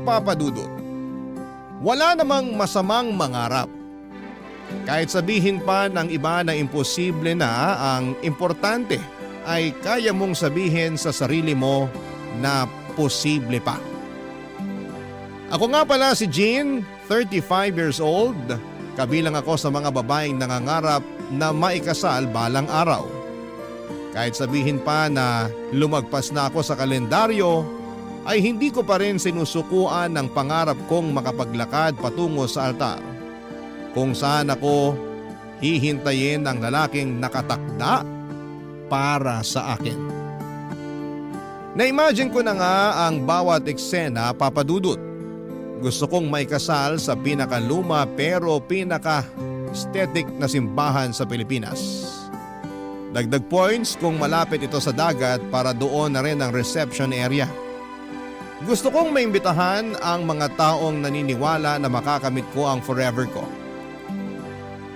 Papa Dudut, wala namang masamang mangarap. Kahit sabihin pa ng iba na imposible na, ang importante ay kaya mong sabihin sa sarili mo na posible pa. Ako nga pala si Jean, 35 years old. Kabilang ako sa mga babaeng nangangarap na maikasal balang araw. Kahit sabihin pa na lumagpas na ako sa kalendaryo, ay hindi ko pa rin sinusukuan ng pangarap kong makapaglakad patungo sa altar, kung saan ako hihintayin ng lalaking nakatakda para sa akin. Na-imagine ko na nga ang bawat eksena, Papa Dudut. Gusto kong maikasal sa pinakaluma pero pinaka-aesthetic na simbahan sa Pilipinas. Dagdag points kung malapit ito sa dagat para doon na rin ang reception area. Gusto kong maimbitahan ang mga taong naniniwala na makakamit ko ang forever ko.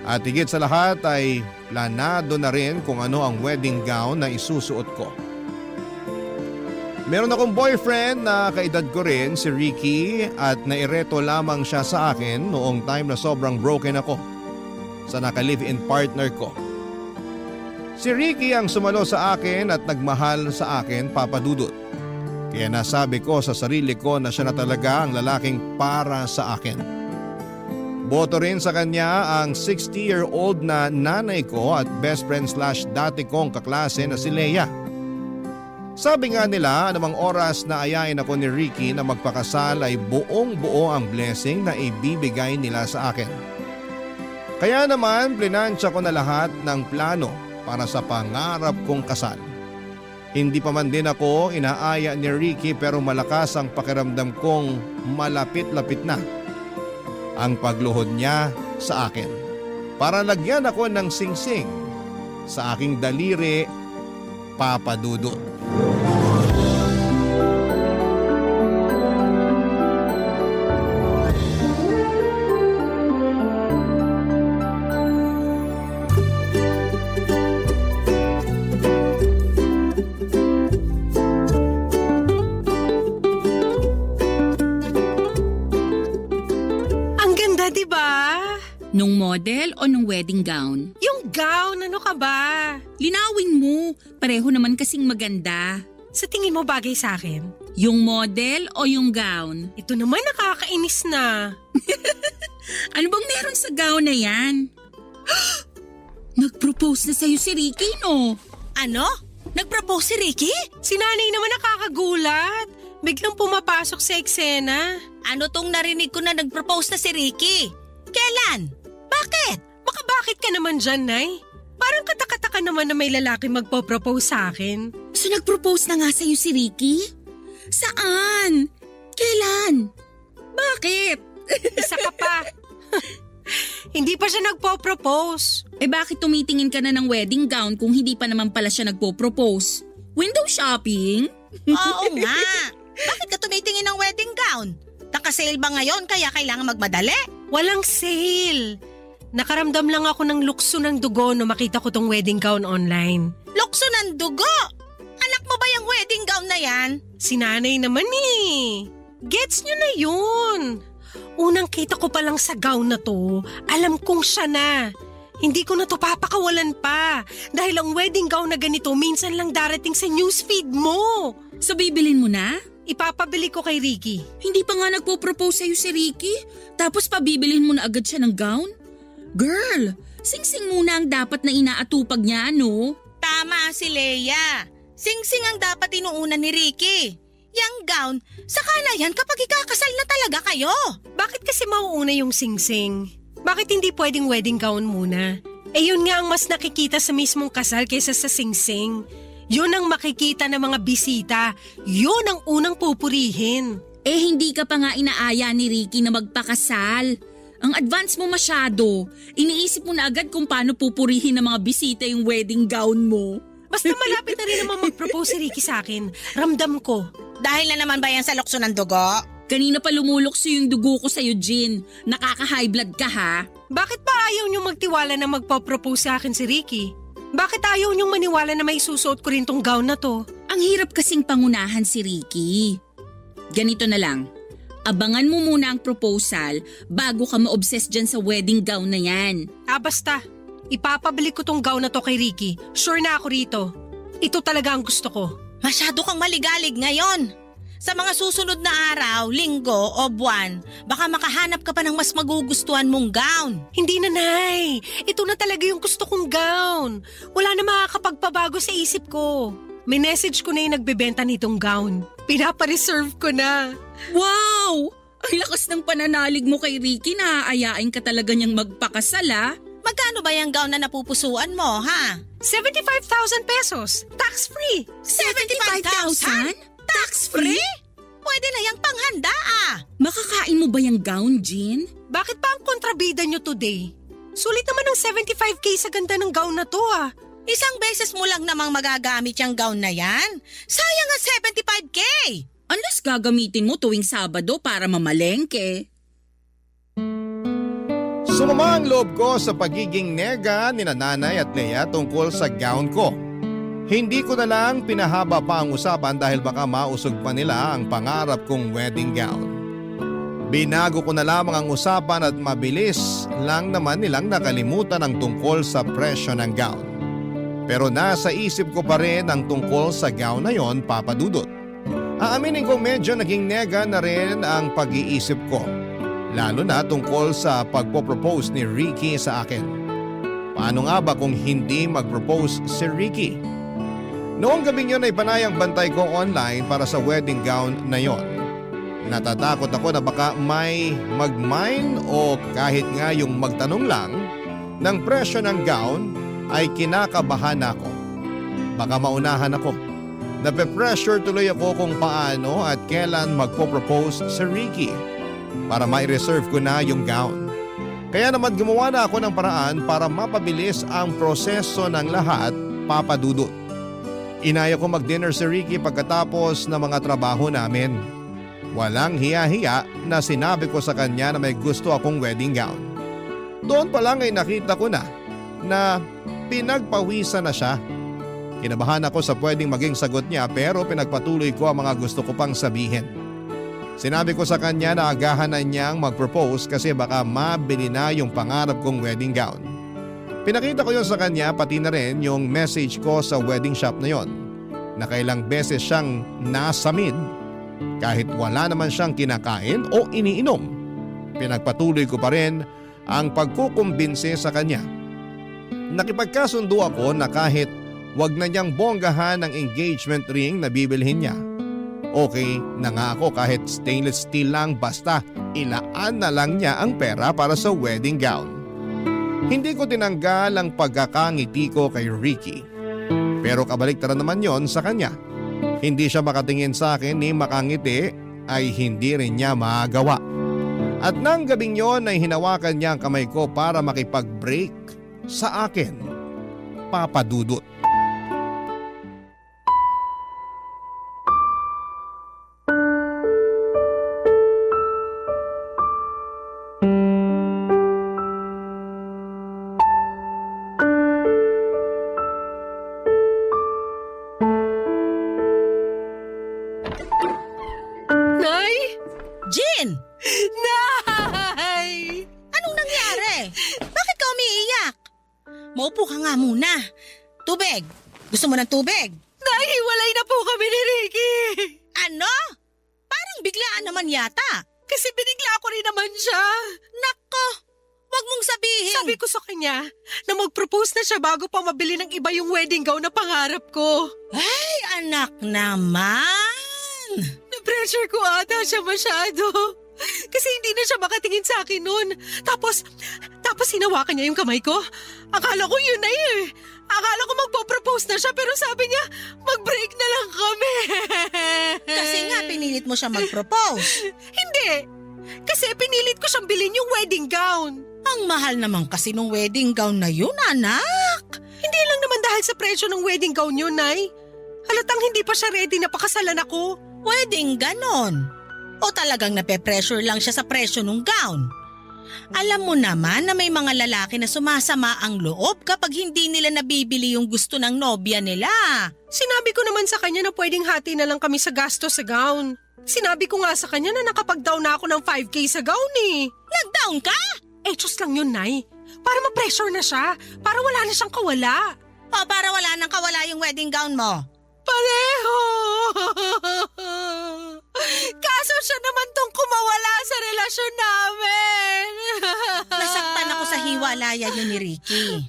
At higit sa lahat ay planado na rin kung ano ang wedding gown na isusuot ko. Meron akong boyfriend na kaedad ko rin, si Ricky, at naireto lamang siya sa akin noong time na sobrang broken ako sa naka-live-in partner ko. Si Ricky ang sumalo sa akin at nagmahal sa akin, Papa Dudut. Kaya nasabi ko sa sarili ko na siya na talaga ang lalaking para sa akin. Boto rin sa kanya ang 60-year-old na nanay ko at best friend / dati kong kaklase na si Leia. Sabi nga nila, anumang oras na ayain ako ni Ricky na magpakasal ay buong-buo ang blessing na ibibigay nila sa akin. Kaya naman plinansya ko na lahat ng plano para sa pangarap kong kasal. Hindi pa man din ako inaaya ni Ricky pero malakas ang pakiramdam kong malapit-lapit na ang pagluhod niya sa akin. Para lagyan ako ng singsing sa aking daliri, Papa Dudut. Nung model o nung wedding gown? Yung gown, ano ka ba? Linawin mo, pareho naman kasing maganda. Sa tingin mo bagay sa akin? Yung model o yung gown? Ito naman nakakainis na. Ano bang meron sa gown na yan? Nag-propose na sa'yo si Ricky, no? Ano? Nag-propose si Ricky? Si nanay naman nakakagulat. Biglang pumapasok sa eksena. Ano tong narinig ko na nag-propose na si Ricky? Kailan? Bakit? Baka bakit ka naman dyan, Nay? Parang katakataka naman na may lalaki magpo-propose sa akin. So nag-propose na nga sa'yo si Ricky? Saan? Kailan? Bakit? Isa ka pa. Hindi pa siya nagpo-propose. Bakit tumitingin ka na ng wedding gown kung hindi pa naman pala siya nagpo-propose? Window shopping? Oo nga. Bakit ka tumitingin ng wedding gown? Naka-sale ba ngayon kaya kailangan magmadali? Walang sale. Nakaramdam lang ako ng lukso ng dugo nung makita ko tong wedding gown online. Lukso ng dugo? Anak mo ba yung wedding gown na yan? Si nanay naman eh. Gets nyo na yun. Unang kita ko pa lang sa gown na to, alam kong siya na. Hindi ko na to papakawalan pa. Dahil ang wedding gown na ganito minsan lang darating sa newsfeed mo. So bibilin mo na? Ipapabili ko kay Ricky. Hindi pa nga nagpo-propose sa'yo si Ricky. Tapos pabibilin mo na agad siya ng gown? Girl, singsing muna ang dapat na inaatupag niya, no? Tama si Leia. Singsing ang dapat inuunan ni Ricky. Yang gown, saka na yan kapag ikakasal na talaga kayo. Bakit kasi mauuna yung singsing? Bakit hindi pwedeng wedding gown muna? Yun nga ang mas nakikita sa mismong kasal kaysa sa singsing. Yun ang makikita ng mga bisita. Yun ang unang pupurihin. Hindi ka pa nga inaaya ni Ricky na magpakasal. Ang advance mo masyado. Iniisip mo na agad kung paano pupurihin ng mga bisita yung wedding gown mo. Basta malapit na rin naman mag-propose si Ricky sa akin. Ramdam ko. Dahil na naman ba yan sa lukso ng dugo? Kanina pa lumulokso yung dugo ko sa'yo, Jean. Nakaka-high blood ka, ha? Bakit pa ayaw niyong magtiwala na magpo-propose sa akin si Ricky? Bakit ayaw niyong maniwala na may susuot ko rin tong gown na to? Ang hirap kasing pangunahan si Ricky. Ganito na lang. Abangan mo muna ang proposal bago ka ma-obsess dyan sa wedding gown na yan. Basta. Ipapabili ko tong gown na to kay Ricky. Sure na ako rito. Ito talaga ang gusto ko. Masyado kang maligalig ngayon. Sa mga susunod na araw, linggo o buwan, baka makahanap ka pa ng mas magugustuhan mong gown. Hindi na, Nay. Ito na talaga yung gusto kong gown. Wala na makakapagpabago sa isip ko. May message ko na yung nagbebenta nitong gown. Pinapareserve ko na. Wow! Ang lakas ng pananalig mo kay Ricky na aayain ka talaga niyang magpakasal ah. Magkano ba yung gown na napupusuan mo, ha? 75,000 pesos. Tax-free. 75,000? Tax-free? Pwede na yung panghanda Makakain mo ba yung gown, Jean? Bakit pa ang kontrabida nyo today? Sulit naman ang 75k sa ganda ng gown na to Isang beses mo lang namang magagamit yung gown na yan. Sayang ang 75k! Unless gagamitin mo tuwing Sabado para mamalengke. Sumama ang loob ko sa pagiging nega ni Nanay at Lea tungkol sa gown ko. Hindi ko na lang pinahaba pa ang usapan dahil baka mausog pa nila ang pangarap kong wedding gown. Binago ko na lamang ang usapan at mabilis lang naman nilang nakalimutan ang tungkol sa presyo ng gown. Pero nasa isip ko pa rin ang tungkol sa gown na yon, Papa Dudut. Aaminin kong medyo naging nega na rin ang pag-iisip ko. Lalo na tungkol sa pagpo-propose ni Ricky sa akin. Paano nga ba kung hindi mag-propose si Ricky? Noong gabing yun ay panayang bantay ko online para sa wedding gown na yon. Natatakot ako na baka may mag-mine o kahit nga yung magtanong lang ng presyo ng gown ay kinakabahan ako. Baka maunahan ako. Nape-pressure tuloy ako kung paano at kailan magpo-propose si Ricky para mai-reserve ko na yung gown. Kaya naman gumawa na ako ng paraan para mapabilis ang proseso ng lahat, Papa Dudut. Inaya ko mag-dinner si Ricky pagkatapos ng mga trabaho namin. Walang hiya-hiya na sinabi ko sa kanya na may gusto akong wedding gown. Doon pa lang ay nakita ko na pinagpawisan na siya. Kinabahan ako sa pwedeng maging sagot niya pero pinagpatuloy ko ang mga gusto ko pang sabihin. Sinabi ko sa kanya na agahan na niyang mag-propose kasi baka mabili na yung pangarap kong wedding gown. Pinakita ko yun sa kanya pati na rin yung message ko sa wedding shop na yon. Nakailang beses siyang nasamid kahit wala naman siyang kinakain o iniinom. Pinagpatuloy ko pa rin ang pagkukumbinse sa kanya. Nakipagkasundo ako na kahit wag na niyang bonggahan ang engagement ring na bibilhin niya. Okay na nga ako kahit stainless steel lang basta ilaan na lang niya ang pera para sa wedding gown. Hindi ko tinanggal ang pagkakangiti ko kay Ricky. Pero kabaliktaran naman yon sa kanya. Hindi siya makatingin sa akin ni makangiti ay hindi rin niya magawa. At nang gabing yon ay hinawakan niya ang kamay ko para makipag-break sa akin, Papa Dudut. Maupo ka nga muna. Tubig. Gusto mo ng tubig? Nahiwalay na po kami ni Ricky. Ano? Parang biglaan naman yata. Kasi binigla ko rin naman siya. Nako, wag mong sabihin. Sabi ko sa kanya na mag-propose na siya bago pa mabili ng iba yung wedding gown na pangarap ko. Ay, anak naman. Na-pressure ko ata siya masyado. Kasi hindi na siya makatingin sa akin noon. Tapos hinawakan niya yung kamay ko. Akala ko yun na eh. Akala ko magpo-propose na siya pero sabi niya mag-break na lang kami. Kasi nga pinilit mo siya mag-propose. Hindi. Kasi pinilit ko siyang bilhin yung wedding gown. Ang mahal naman kasi nung wedding gown na yun, anak. Hindi lang naman dahil sa presyo ng wedding gown yun, Nay. Halatang hindi pa siya ready na pakasalan ako. Wedding ganon? O talagang nape-pressure lang siya sa presyo ng gown? Alam mo naman na may mga lalaki na sumasama ang loob kapag hindi nila nabibili yung gusto ng nobya nila. Sinabi ko naman sa kanya na pwedeng hati na lang kami sa gasto sa gown. Sinabi ko nga sa kanya na nakapag-down na ako ng 5K sa gown eh. Nag-down ka? Just lang yun, Nay. Para ma-pressure na siya. Para wala na siyang kawala. O para wala nang kawala yung wedding gown mo? Pareho! Kaso siya naman tong kumawala sa relasyon namin. Nasaktan ako sa hiwalaya yun ni Ricky.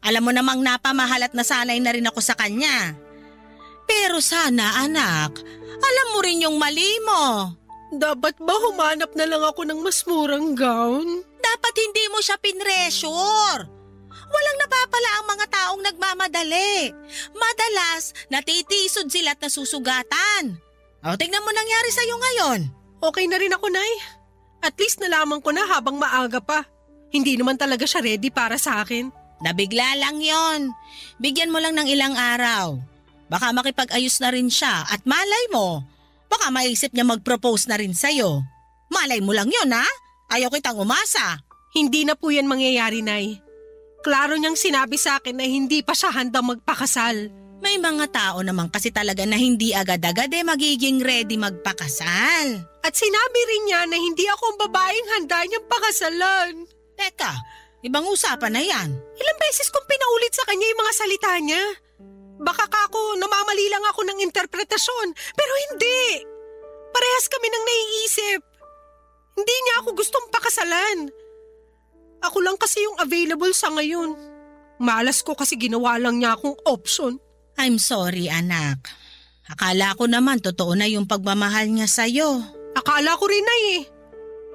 Alam mo namang napamahal at nasanay na rin ako sa kanya. Pero sana anak, alam mo rin yung mali mo. Dapat ba humanap na lang ako ng mas murang gown? Dapat hindi mo siya pinressure. Walang napapala ang mga taong nagmamadali. Madalas, natitisod sila at nasusugatan. O, tingnan mo nangyari sa'yo ngayon. Okay na rin ako, Nay. At least nalaman ko na habang maaga pa. Hindi naman talaga siya ready para sa akin. Nabigla lang yon. Bigyan mo lang ng ilang araw. Baka makipag-ayos na rin siya at malay mo, baka maisip niya mag-propose na rin sa'yo. Malay mo lang yon, ha? Ayaw kitang umasa. Hindi na po yan mangyayari, Nay. Klaro niyang sinabi sa akin na hindi pa siya handang magpakasal. May mga tao naman kasi talaga na hindi agad-agad magiging ready magpakasal. At sinabi rin niya na hindi ako ang babaeng handa niyang pakasalan. Teka, ibang usapan na yan. Ilang beses kong pinaulit sa kanya yung mga salita niya. Baka kako namamali lang ako ng interpretasyon, pero hindi. Parehas kami nang naiisip. Hindi niya ako gustong pakasalan. Ako lang kasi yung available sa ngayon. Malas ko kasi ginawa lang niya akong option. I'm sorry, anak. Akala ko naman totoo na yung pagmamahal niya sa'yo. Akala ko rin, Nay eh.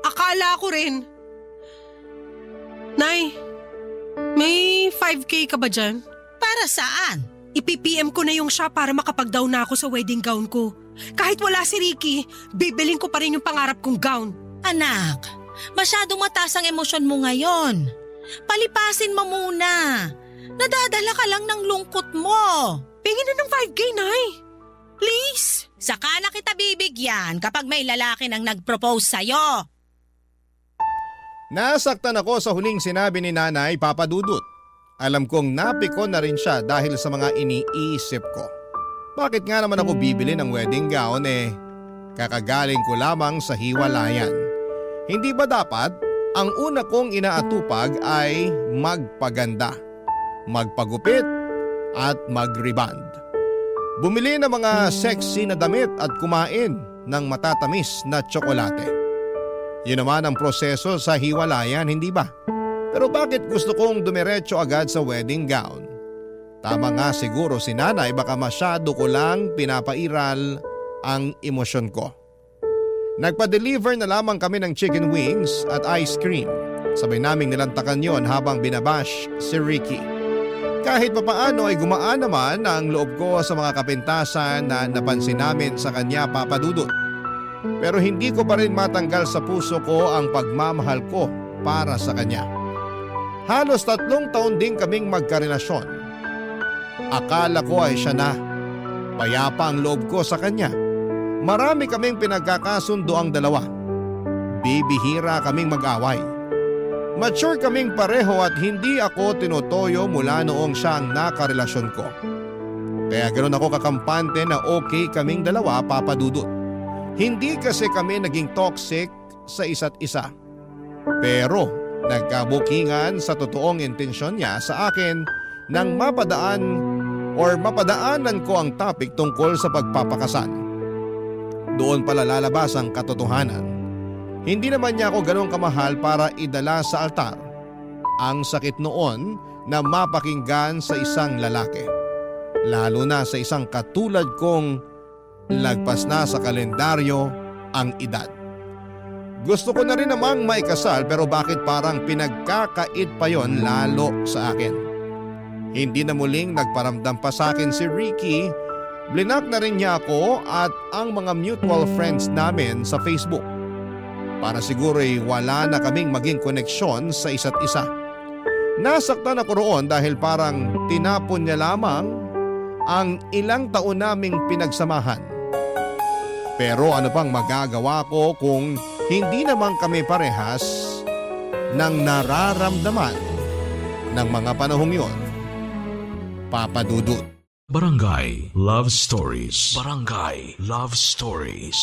Akala ko rin. Nay, may 5K ka ba dyan? Para saan? Ipi-PM ko na yung siya para makapag-down na ako sa wedding gown ko. Kahit wala si Ricky, bibiling ko pa rin yung pangarap kong gown. Anak, masyadong mataas ang emosyon mo ngayon. Palipasin mo muna. Nadadala ka lang ng lungkot mo. Pingin na ng 5K, Nay. Please. Saka na kita bibigyan kapag may lalaki nang nag-propose sa'yo. Nasaktan ako sa huling sinabi ni Nanay, Papa Dudut. Alam kong napikon na rin siya dahil sa mga iniisip ko. Bakit nga naman ako bibili ng wedding gown kakagaling ko lamang sa hiwalayan. Hindi ba dapat ang una kong inaatupag ay magpaganda, magpagupit at mag-reband. Bumili ng mga sexy na damit at kumain ng matatamis na tsokolate. Yun naman ang proseso sa hiwalayan, hindi ba? Pero bakit gusto kong dumiretso agad sa wedding gown? Tama nga siguro si Nanay, baka masyado ko lang pinapairal ang emosyon ko. Nagpa-deliver na lamang kami ng chicken wings at ice cream. Sabay naming nilantakan yon habang binabash si Ricky. Kahit papaano ay gumaan naman ang loob ko sa mga kapintasan na napansin namin sa kanya, Papa Dudut. Pero hindi ko pa rin matanggal sa puso ko ang pagmamahal ko para sa kanya. Halos 3 taon din kaming magkarelasyon. Akala ko ay siya na. Payapa ang loob ko sa kanya. Marami kaming pinagkakasundo ang dalawa. Bibihira kaming mag-away. Mature kaming pareho at hindi ako tinutoyo mula noong siya ang nakarelasyon ko. Kaya ganoon ako kakampante na okay kaming dalawa, Papa Dudut. Hindi kasi kami naging toxic sa isa't isa. Pero nagkabukingan sa totoong intensyon niya sa akin nang mapadaanan ko ang topic tungkol sa pagpapakasal. Doon pala lalabas ang katotohanan. Hindi naman niya ako ganun kamahal para idala sa altar. Ang sakit noon na mapakinggan sa isang lalaki. Lalo na sa isang katulad kong lagpas na sa kalendaryo ang edad. Gusto ko na rin namang maikasal pero bakit parang pinagkakait pa yon lalo sa akin. Hindi na muling nagparamdam pa sa akin si Ricky. Blinak na rin niya ako at ang mga mutual friends namin sa Facebook. Para siguro ay wala na kaming maging koneksyon sa isa't isa. Nasaktan ako roon dahil parang tinapon niya lamang ang ilang taon naming pinagsamahan. Pero ano pang magagawa ko kung hindi naman kami parehas ng nararamdaman ng mga panahong yon, Papa Dudut. Barangay Love Stories. Barangay Love Stories.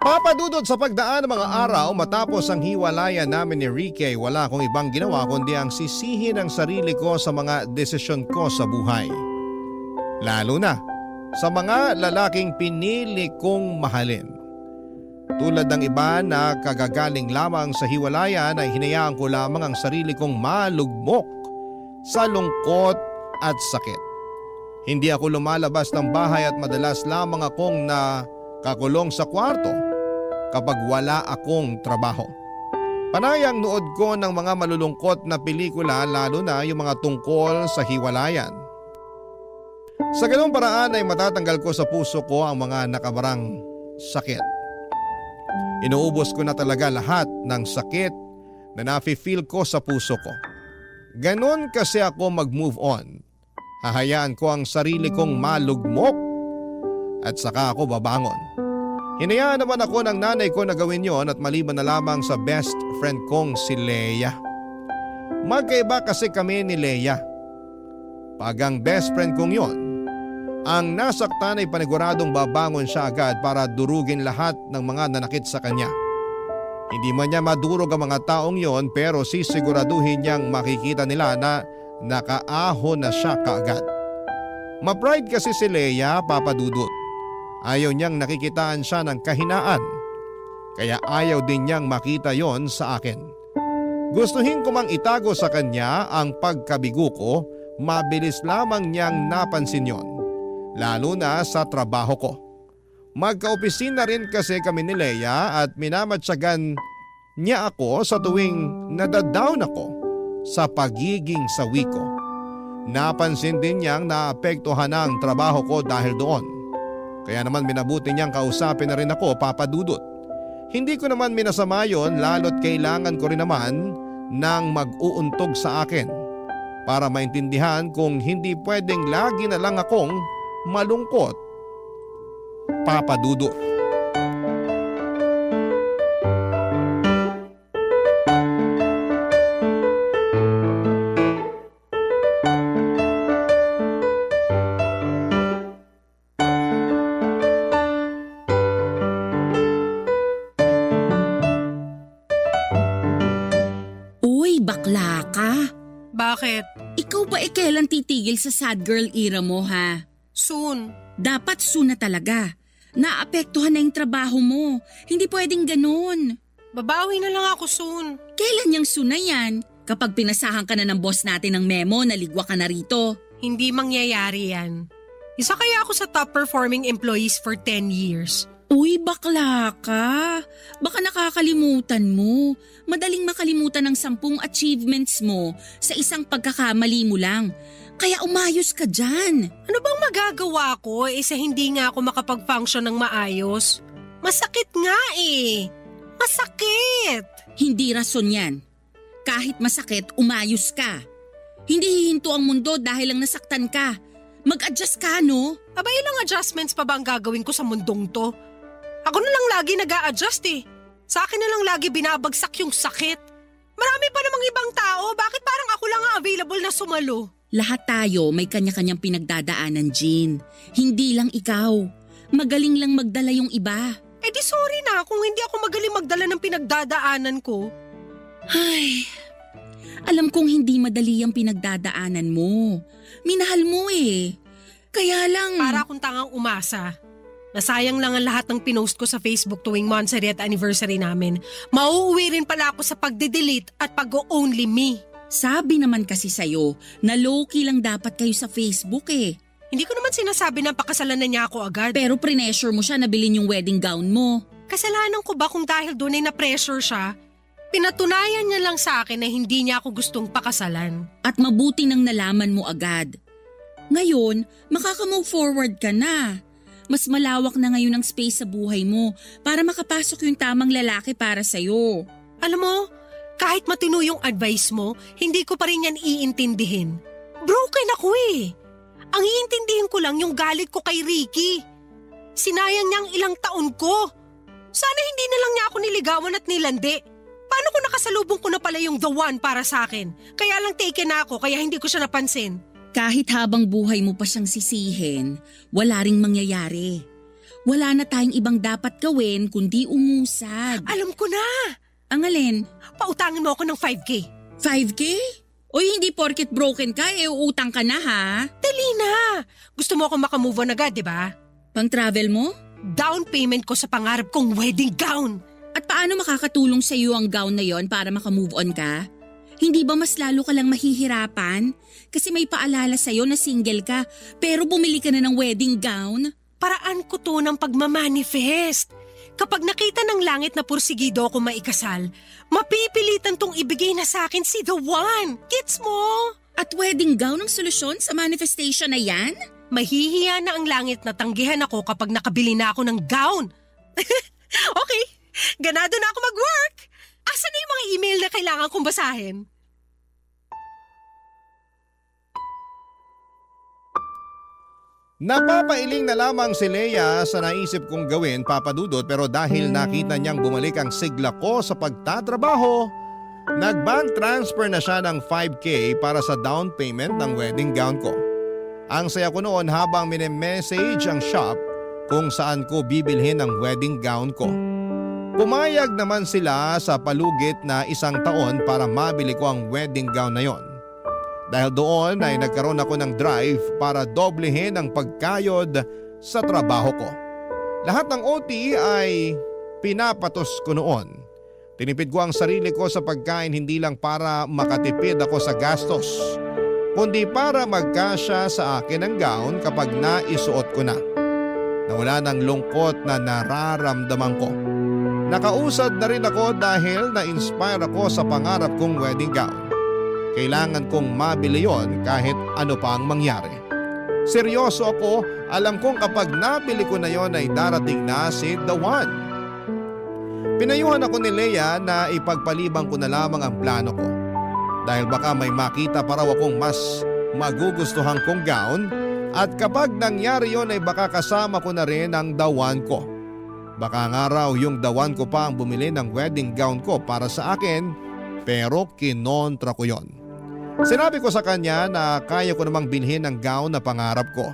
Papadudod sa pagdaan ng mga araw matapos ang hiwalayan namin ni Ricky, wala akong ibang ginawa kundi ang sisihin ang sarili ko sa mga desisyon ko sa buhay. Lalo na sa mga lalaking pinili kong mahalin. Tulad ng iba na kagagaling lamang sa hiwalayan ay hinayaan ko lamang ang sarili kong malugmok sa lungkot at sakit. Hindi ako lumalabas ng bahay at madalas lamang akong nakakulong sa kwarto kapag wala akong trabaho. Panay ang nood ko ng mga malulungkot na pelikula, lalo na yung mga tungkol sa hiwalayan. Sa ganung paraan ay matatanggal ko sa puso ko ang mga nakabarang sakit. Inuubos ko na talaga lahat ng sakit na nafe-feel ko sa puso ko. Ganon kasi ako mag-move on. Hahayaan ko ang sarili kong malugmok at saka ako babangon. Hinayaan naman ako ng nanay ko na gawin yon at maliban na lamang sa best friend kong si Leia. Magkaiba kasi kami ni Leia. Pag ang best friend kong yon ang nasaktan ay paniguradong babangon siya agad para durugin lahat ng mga nanakit sa kanya. Hindi man niya madurog ang mga taong yon pero sisiguraduhin niyang makikita nila na nakaahon na siya kaagad. Ma-pride kasi si Leia, Papa Dudut. Ayaw niyang nakikitaan siya ng kahinaan. Kaya ayaw din niyang makita yon sa akin. Gustuhin ko mang itago sa kanya ang pagkabigo ko, mabilis lamang niyang napansin yon. Lalo na sa trabaho ko. Magka-opisina rin kasi kami ni Leia at minamatsagan niya ako sa tuwing nadadown ako sa pagiging sawi ko. Napansin din niyang naapektuhan ang trabaho ko dahil doon. Kaya naman minabuti niyang kausapin na rin ako, Papa Dudut. Hindi ko naman minasama yon, lalo't kailangan ko rin naman ng mag-uuntog sa akin para maintindihan kung hindi pwedeng lagi na lang akong malungkot, Papa Dudut. Bakla ka? Bakit? Ikaw ba kailan titigil sa sad girl era mo, ha? Soon. Dapat soon na talaga. Naapektuhan na yung trabaho mo. Hindi pwedeng ganun. Babawi na lang ako soon. Kailan yung soon na yan? Kapag pinasahan ka na ng boss natin ng memo, naligwa ka na rito. Hindi mangyayari yan. Isa kaya ako sa top performing employees for 10 years. Uy, bakla ka. Baka nakakalimutan mo. Madaling makalimutan ang 10 achievements mo sa isang pagkakamali mo lang. Kaya umayos ka dyan. Ano bang magagawa ko sa hindi nga ako makapag-function ng maayos? Masakit nga Masakit! Hindi rason yan. Kahit masakit, umayos ka. Hindi hihinto ang mundo dahil lang nasaktan ka. Mag-adjust ka, no? Aba, ilang adjustments pa ba ang gagawin ko sa mundong to? Ako na lang lagi nag-a-adjust Sa akin na lang lagi binabagsak yung sakit. Marami pa namang ibang tao, bakit parang ako lang ang available na sumalo? Lahat tayo may kanya-kanyang pinagdadaanan, Jean. Hindi lang ikaw. Magaling lang magdala yung iba. Di sorry na kung hindi ako magaling magdala ng pinagdadaanan ko. Ay, alam kong hindi madali ang pinagdadaanan mo. Minahal mo Kaya lang… Para akong tangang umasa. Nasayang lang ang lahat ng pinost ko sa Facebook tuwing monthsary at anniversary namin. Mauuwi rin pala ako sa pagde-delete at pag-only me. Sabi naman kasi sa'yo na low-key lang dapat kayo sa Facebook Hindi ko naman sinasabi na pakasalan na niya ako agad. Pero pressure mo siya na bilhin yung wedding gown mo. Kasalanan ko ba kung dahil doon ay na-pressure siya? Pinatunayan niya lang sa akin na hindi niya ako gustong pakasalan. At mabuti nang nalaman mo agad. Ngayon, makaka-move forward ka na. Mas malawak na ngayon ang space sa buhay mo para makapasok yung tamang lalaki para sa'yo. Alam mo, kahit matino yung advice mo, hindi ko pa rin yan iintindihin. Broken ako Ang iintindihin ko lang yung galit ko kay Ricky. Sinayang niya ang ilang taon ko. Sana hindi na lang niya ako niligawan at nilandi. Paano kung nakasalubong ko na pala yung the one para sa akin? Kaya lang taken na ako kaya hindi ko siya napansin. Kahit habang buhay mo pa siyang sisihin, wala ring mangyayari. Wala na tayong ibang dapat gawin kundi umusad. Alam ko na! Ang alin? Pautangin mo ako ng 5K. 5K? Uy, hindi porket broken ka, uutang ka na ha? Dali na! Gusto mo akong makamove on agad, di ba? Pang travel mo? Down payment ko sa pangarap kong wedding gown. At paano makakatulong sa iyo ang gown na yon para makamove on ka? Hindi ba mas lalo ka lang mahihirapan? Kasi may paalala sa'yo na single ka pero bumili ka na ng wedding gown? Paraan ko to ng pagmamanifest. Kapag nakita ng langit na pursigido ako maikasal, mapipilitan tong ibigay na sa akin si the one. Gets mo? At wedding gown ang solusyon sa manifestation na yan? Mahihiya na ang langit na tanggihan ako kapag nakabili na ako ng gown. Okay, ganado na ako mag-work. Asan na yung mga email na kailangan kong basahin? Napapailing na lamang si Leia sa naisip kong gawin, Papa Dudut, pero dahil nakita niyang bumalik ang sigla ko sa pagtatrabaho, nag-bank transfer na siya ng 5K para sa down payment ng wedding gown ko. Ang saya ko noon habang mini-message ang shop kung saan ko bibilhin ang wedding gown ko. Pumayag naman sila sa palugit na 1 taon para mabili ko ang wedding gown na yon. Dahil doon ay nagkaroon ako ng drive para doblehin ang pagkayod sa trabaho ko. Lahat ng OT ay pinapatos ko noon. Tinipid ko ang sarili ko sa pagkain hindi lang para makatipid ako sa gastos, kundi para magkasya sa akin ang gown kapag naisuot ko na. Nawala ng lungkot na nararamdaman ko. Nakausad na rin ako dahil na-inspire ako sa pangarap kong wedding gown. Kailangan kong mabili yon kahit ano pa ang mangyari. Seryoso ako, alam kong kapag nabili ko na yon ay darating na si the one. Pinayuhan ako ni Leia na ipagpalibang ko na lamang ang plano ko. Dahil baka may makita pa raw akong mas magugustuhan kong gown at kapag nangyari yon ay baka kasama ko na rin ang the one ko. Baka nga raw yung the one ko pa ang bumili ng wedding gown ko para sa akin pero kinontra ko yon. Sinabi ko sa kanya na kaya ko namang bilhin ang gown na pangarap ko.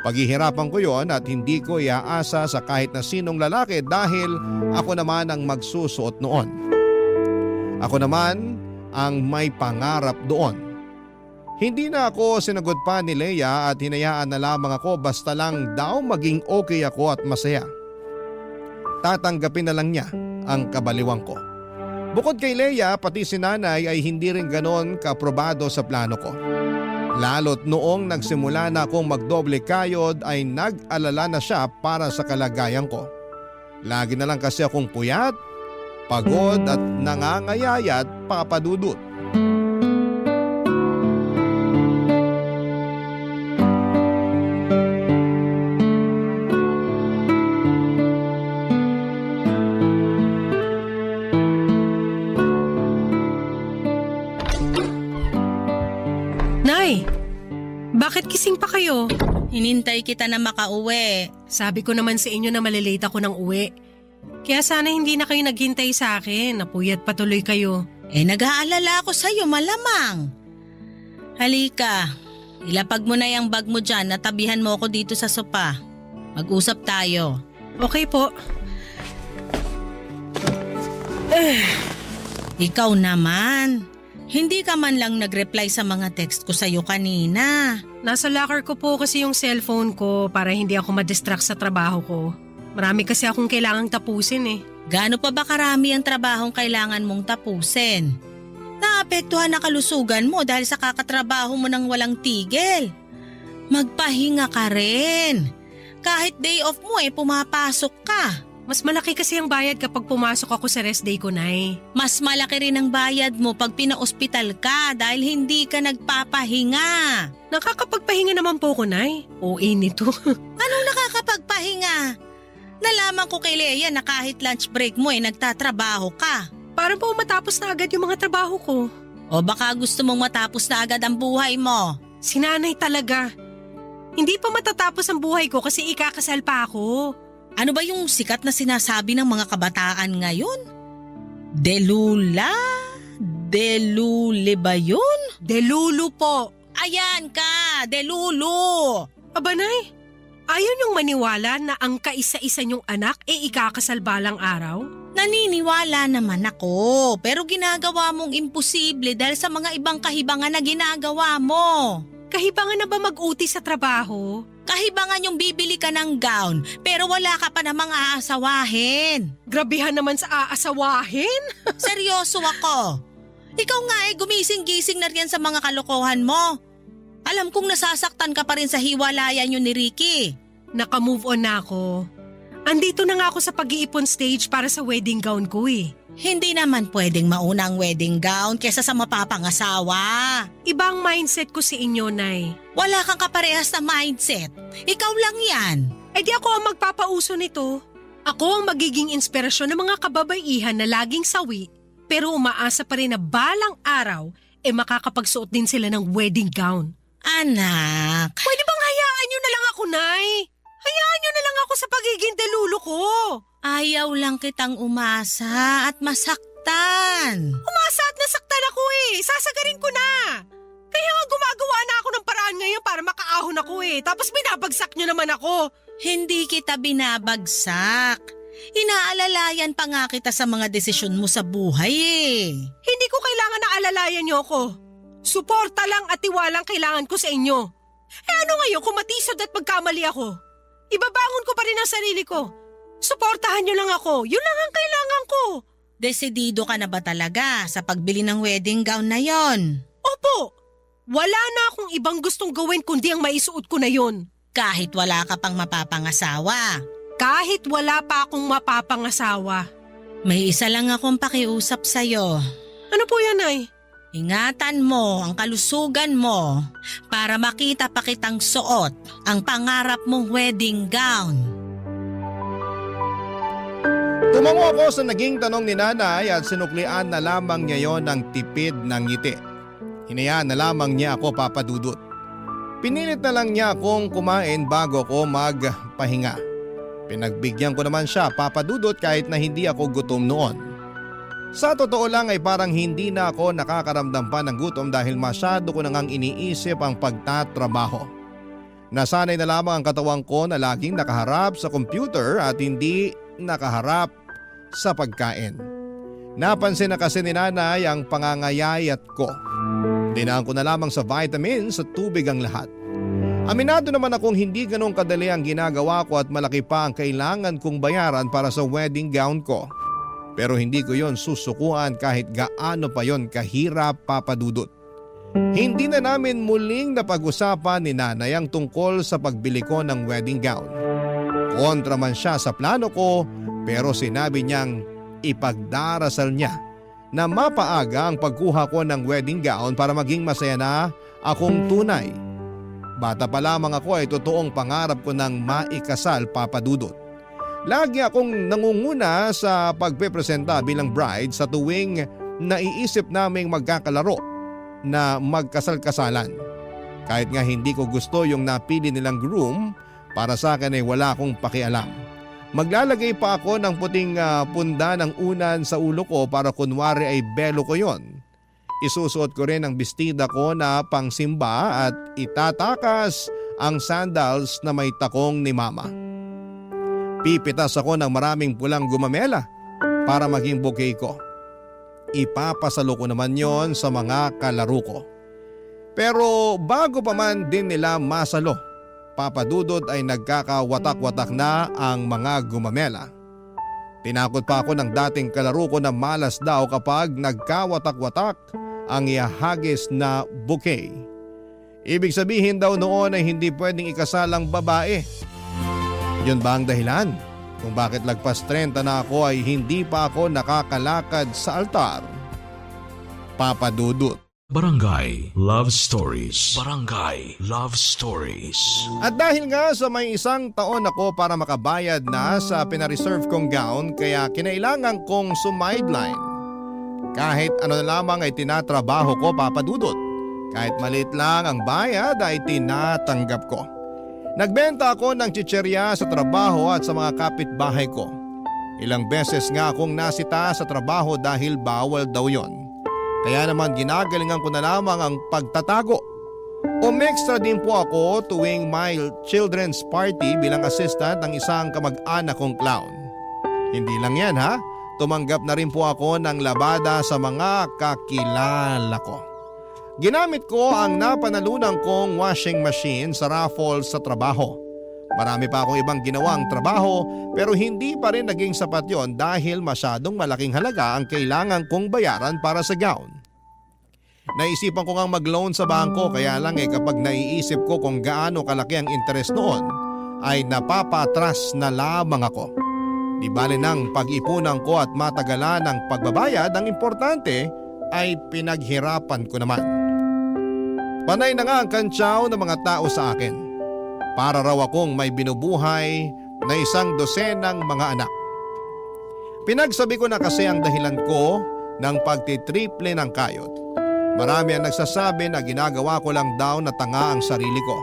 Paghihirapan ko yon at hindi ko iaasa sa kahit na sinong lalaki dahil ako naman ang magsusuot noon. Ako naman ang may pangarap doon. Hindi na ako sinagot pa ni Leia at hinayaan na lamang ako basta lang daw maging okay ako at masaya. Tatanggapin na lang niya ang kabaliwang ko. Bukod kay Leia, pati si nanay ay hindi rin ganon kaaprobado sa plano ko. Lalo't noong nagsimula na akong magdoble kayod ay nag-alala na siya para sa kalagayan ko. Lagi na lang kasi akong puyat, pagod at nangangayayat, Papa Dudut. Bakit gising pa kayo? Hinintay kita na makauwi. Sabi ko naman sa inyo na malilate ako ng uwi. Kaya sana hindi na kayo naghintay sa akin. Napuyat patuloy kayo. Nag-aalala ako sa'yo malamang. Halika, ilapag mo na yung bag mo dyan. Natabihan mo ako dito sa sopa. Mag-usap tayo. Okay po. Ikaw naman. Hindi ka man lang nag-reply sa mga text ko sa'yo kanina. Nasa locker ko po kasi yung cellphone ko para hindi ako madistract sa trabaho ko. Marami kasi akong kailangang tapusin eh. Gaano pa ba karami ang trabahong kailangan mong tapusin? Naapektuhan na kalusugan mo dahil sa kakatrabaho mo ng walang tigil. Magpahinga ka rin. Kahit day off mo pumapasok ka. Mas malaki kasi ang bayad kapag pumasok ako sa rest day ko, Nay. Mas malaki rin ang bayad mo pag pina-ospital ka dahil hindi ka nagpapahinga. Nakakapagpahinga naman po ko, Nay. OA nito. Anong nakakapagpahinga? Nalaman ko kay Leia na kahit lunch break mo nagtatrabaho ka. Para po matapos na agad yung mga trabaho ko. O baka gusto mong matapos na agad ang buhay mo? Si Nanay talaga. Hindi pa matatapos ang buhay ko kasi ikakasal pa ako. Ano ba yung sikat na sinasabi ng mga kabataan ngayon? Delula? Delule ba yun? Delulu po. Ayan ka, delulu! Aba, Nay, ayaw niyong maniwala na ang kaisa-isa niyong anak ikakasal balang araw? Naniniwala naman ako, pero ginagawa mong imposible dahil sa mga ibang kahibangan na ginagawa mo. Kahibangan na ba mag-uti sa trabaho? Kahibangan yung bibili ka ng gown, pero wala ka pa namang aasawahin. Grabihan naman sa aasawahin. Seryoso ako. Ikaw nga gumising-gising na riyan sa mga kalokohan mo. Alam kong nasasaktan ka pa rin sa hiwalayan yun ni Ricky. Naka-move on na ako. Andito na nga ako sa pag-iipon stage para sa wedding gown ko eh. Hindi naman pwedeng mauna ang wedding gown kesa sa mapapangasawa. Ibang mindset ko sa inyo, Nay. Wala kang kaparehas na mindset. Ikaw lang yan. Eh di ako ang magpapauso nito. Ako ang magiging inspirasyon ng mga kababaihan na laging sawi, pero umaasa pa rin na balang araw makakapagsuot din sila ng wedding gown. Anak. Pwede bang hayaan nyo na lang ako, Nay? Hayaan nyo na lang ako sa pagiging delulo ko. Ayaw lang kitang umasa at masaktan. Umasa at nasaktan ako Sasagarin ko na. Kaya nga gumagawa na ako ng paraan ngayon para makaahon ako Tapos binabagsak nyo naman ako. Hindi kita binabagsak. Inaalalayan pa nga kita sa mga desisyon mo sa buhay Hindi ko kailangan na alalayan nyo ako. Suporta lang at tiwalang kailangan ko sa inyo. Ano ngayon kung matisod at pagkamali ako? Ibabangon ko pa rin ang sarili ko. Suportahan nyo lang ako. Yun lang ang kailangan ko. Desidido ka na ba talaga sa pagbili ng wedding gown na yon? Opo. Wala na akong ibang gustong gawin kundi ang maisuot ko na yon. Kahit wala ka pang mapapangasawa? Kahit wala pa akong mapapangasawa. May isa lang akong pakiusap sa'yo. Ano po yan, Nay? Ingatan mo ang kalusugan mo para makita pa kitang suot ang pangarap mong wedding gown. Tumango ako sa naging tanong ni nanay at sinuklian na lamang niya yon ng tipid ng ngiti. Hinayaan na lamang niya ako papadudot. Pinilit na lang niya akong kumain bago ko magpahinga. Pinagbigyan ko naman siya papadudot kahit na hindi ako gutom noon. Sa totoo lang ay parang hindi na ako nakakaramdam pa ng gutom dahil masyado ko nang iniisip ang pagtatrabaho. Nasanay na lamang ang katawan ko na laging nakaharap sa computer at hindi nakaharap sa pagkain. Napansin na kasi ni nanay ang pangangayayat ko. Dinaan ko na lamang sa vitamins at tubig ang lahat. Aminado naman akong hindi ganong kadali ang ginagawa ko at malaki pa ang kailangan kong bayaran para sa wedding gown ko. Pero hindi ko yon susukuan kahit gaano pa yon kahirap papadudot. Hindi na namin muling napag-usapan ni nanay ang tungkol sa pagbili ko ng wedding gown. Kontra man siya sa plano ko pero sinabi niyang ipagdarasal niya na mapaaga ang pagkuha ko ng wedding gown para maging masaya na akong tunay. Bata pa lamang ako ay totoong pangarap ko ng maikasal papadudot. Lagi akong nangunguna sa pagpepresenta bilang bride sa tuwing naiisip naming magkakalaro na magkasal-kasalan. Kahit nga hindi ko gusto yung napili nilang groom, para sa akin ay wala akong pakialam. Maglalagay pa ako ng puting punda ng unan sa ulo ko para kunwari ay belo ko yon. Isusuot ko rin ang bestida ko na pangsimba at itatakas ang sandals na may takong ni mama. Pipitas ako ng maraming pulang gumamela para maging bouquet ko. Ipapasalo ko naman yon sa mga kalaro ko. Pero bago pa man din nila masalo, papadudod ay nagkakawatak-watak na ang mga gumamela. Tinakot pa ako ng dating kalaro ko na malas daw kapag nagkawatak-watak ang ihahagis na bouquet. Ibig sabihin daw noon ay hindi pwedeng ikasal ang babae. Yun ba ang dahilan kung bakit lagpas 30 na ako ay hindi pa ako nakakalakad sa altar? Papadudot. Barangay Love Stories. Barangay Love Stories. At dahil nga sa may 1 taon ako para makabayad na sa pinareserve kong gown kaya kinailangan kong sumideline. Kahit ano na lamang ay tinatrabaho ko papadudot. Kahit maliit lang ang bayad ay tinatanggap ko. Nagbenta ako ng chicherya sa trabaho at sa mga kapitbahay ko. Ilang beses nga akong nasita sa trabaho dahil bawal daw yon. Kaya naman ginagalingan ko na lamang ang pagtatago. Umextra din po ako tuwing my children's party bilang assistant ng isang kamag-anak kong clown. Hindi lang yan ha, tumanggap na rin po ako ng labada sa mga kakilala ko. Ginamit ko ang napanalunan kong washing machine sa raffle sa trabaho. Marami pa akong ibang ginawang trabaho pero hindi pa rin naging sapat yon dahil masyadong malaking halaga ang kailangan kong bayaran para sa gown. Naisipan ko ngang mag-loan sa bangko kaya lang kapag naiisip ko kung gaano kalaki ang interest noon ay napapatras na lamang ako. Di bali nang pag-ipunan ko at matagalan ng pagbabayad, ang importante ay pinaghirapan ko naman. Panay na nga ang kantsaw ng mga tao sa akin. Para raw akong may binubuhay na 100 mga anak. Pinagsabi ko na kasi ang dahilan ko ng pagtitriple ng kayod. Marami ang nagsasabi na ginagawa ko lang daw na tanga ang sarili ko.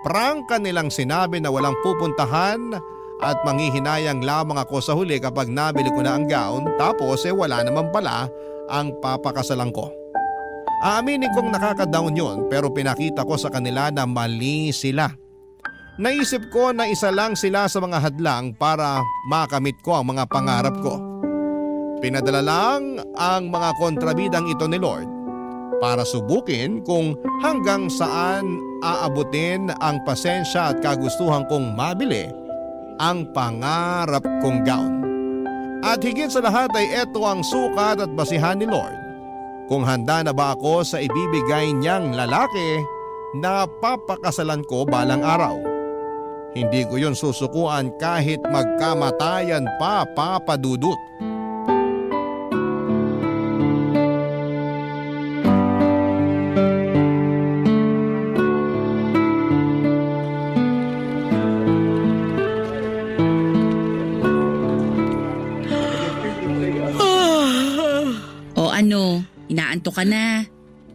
Prangka nilang sinabi na walang pupuntahan at manghihinayang lamang ako sa huli kapag nabili ko na ang gown tapos wala naman pala ang papakasalan ko. Aaminin kong nakaka-down yun pero pinakita ko sa kanila na mali sila. Naisip ko na isa lang sila sa mga hadlang para makamit ko ang mga pangarap ko. Pinadala lang ang mga kontrabidang ito ni Lord para subukin kung hanggang saan aabutin ang pasensya at kagustuhan kong mabili ang pangarap kong gown. At higit sa lahat ay ito ang sukat at basihan ni Lord kung handa na ba ako sa ibibigay niyang lalaki na papakasalan ko balang araw. Hindi ko yun susukuan kahit magkamatayan pa, Papa Dudut. Inaantok ka na.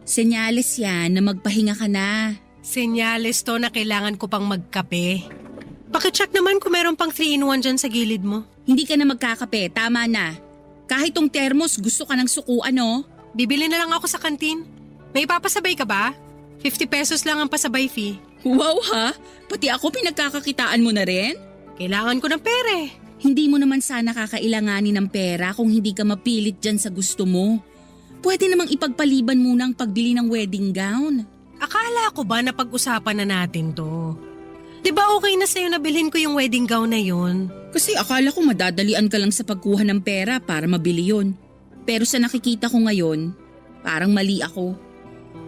Senyales yan na magpahinga ka na. Senyales to na kailangan ko pang magkape. Pakicheck naman kung meron pang 3-in-1 dyan sa gilid mo. Hindi ka na magkakape, tama na. Kahit tong thermos gusto ka ng sukuan no? Bibili na lang ako sa kantin. May papasabay ka ba? 50 pesos lang ang pasabay fee. Wow ha? Pati ako pinagkakakitaan mo na rin? Kailangan ko ng pera. Hindi mo naman sana kakailanganin ng pera kung hindi ka mapilit dyan sa gusto mo. Pwede namang ipagpaliban muna ang pagbili ng wedding gown. Akala ko ba na pag-usapan na natin to? Diba okay na sa'yo na bilhin ko yung wedding gown na yun? Kasi akala ko madadalian ka lang sa pagkuha ng pera para mabili yun. Pero sa nakikita ko ngayon, parang mali ako.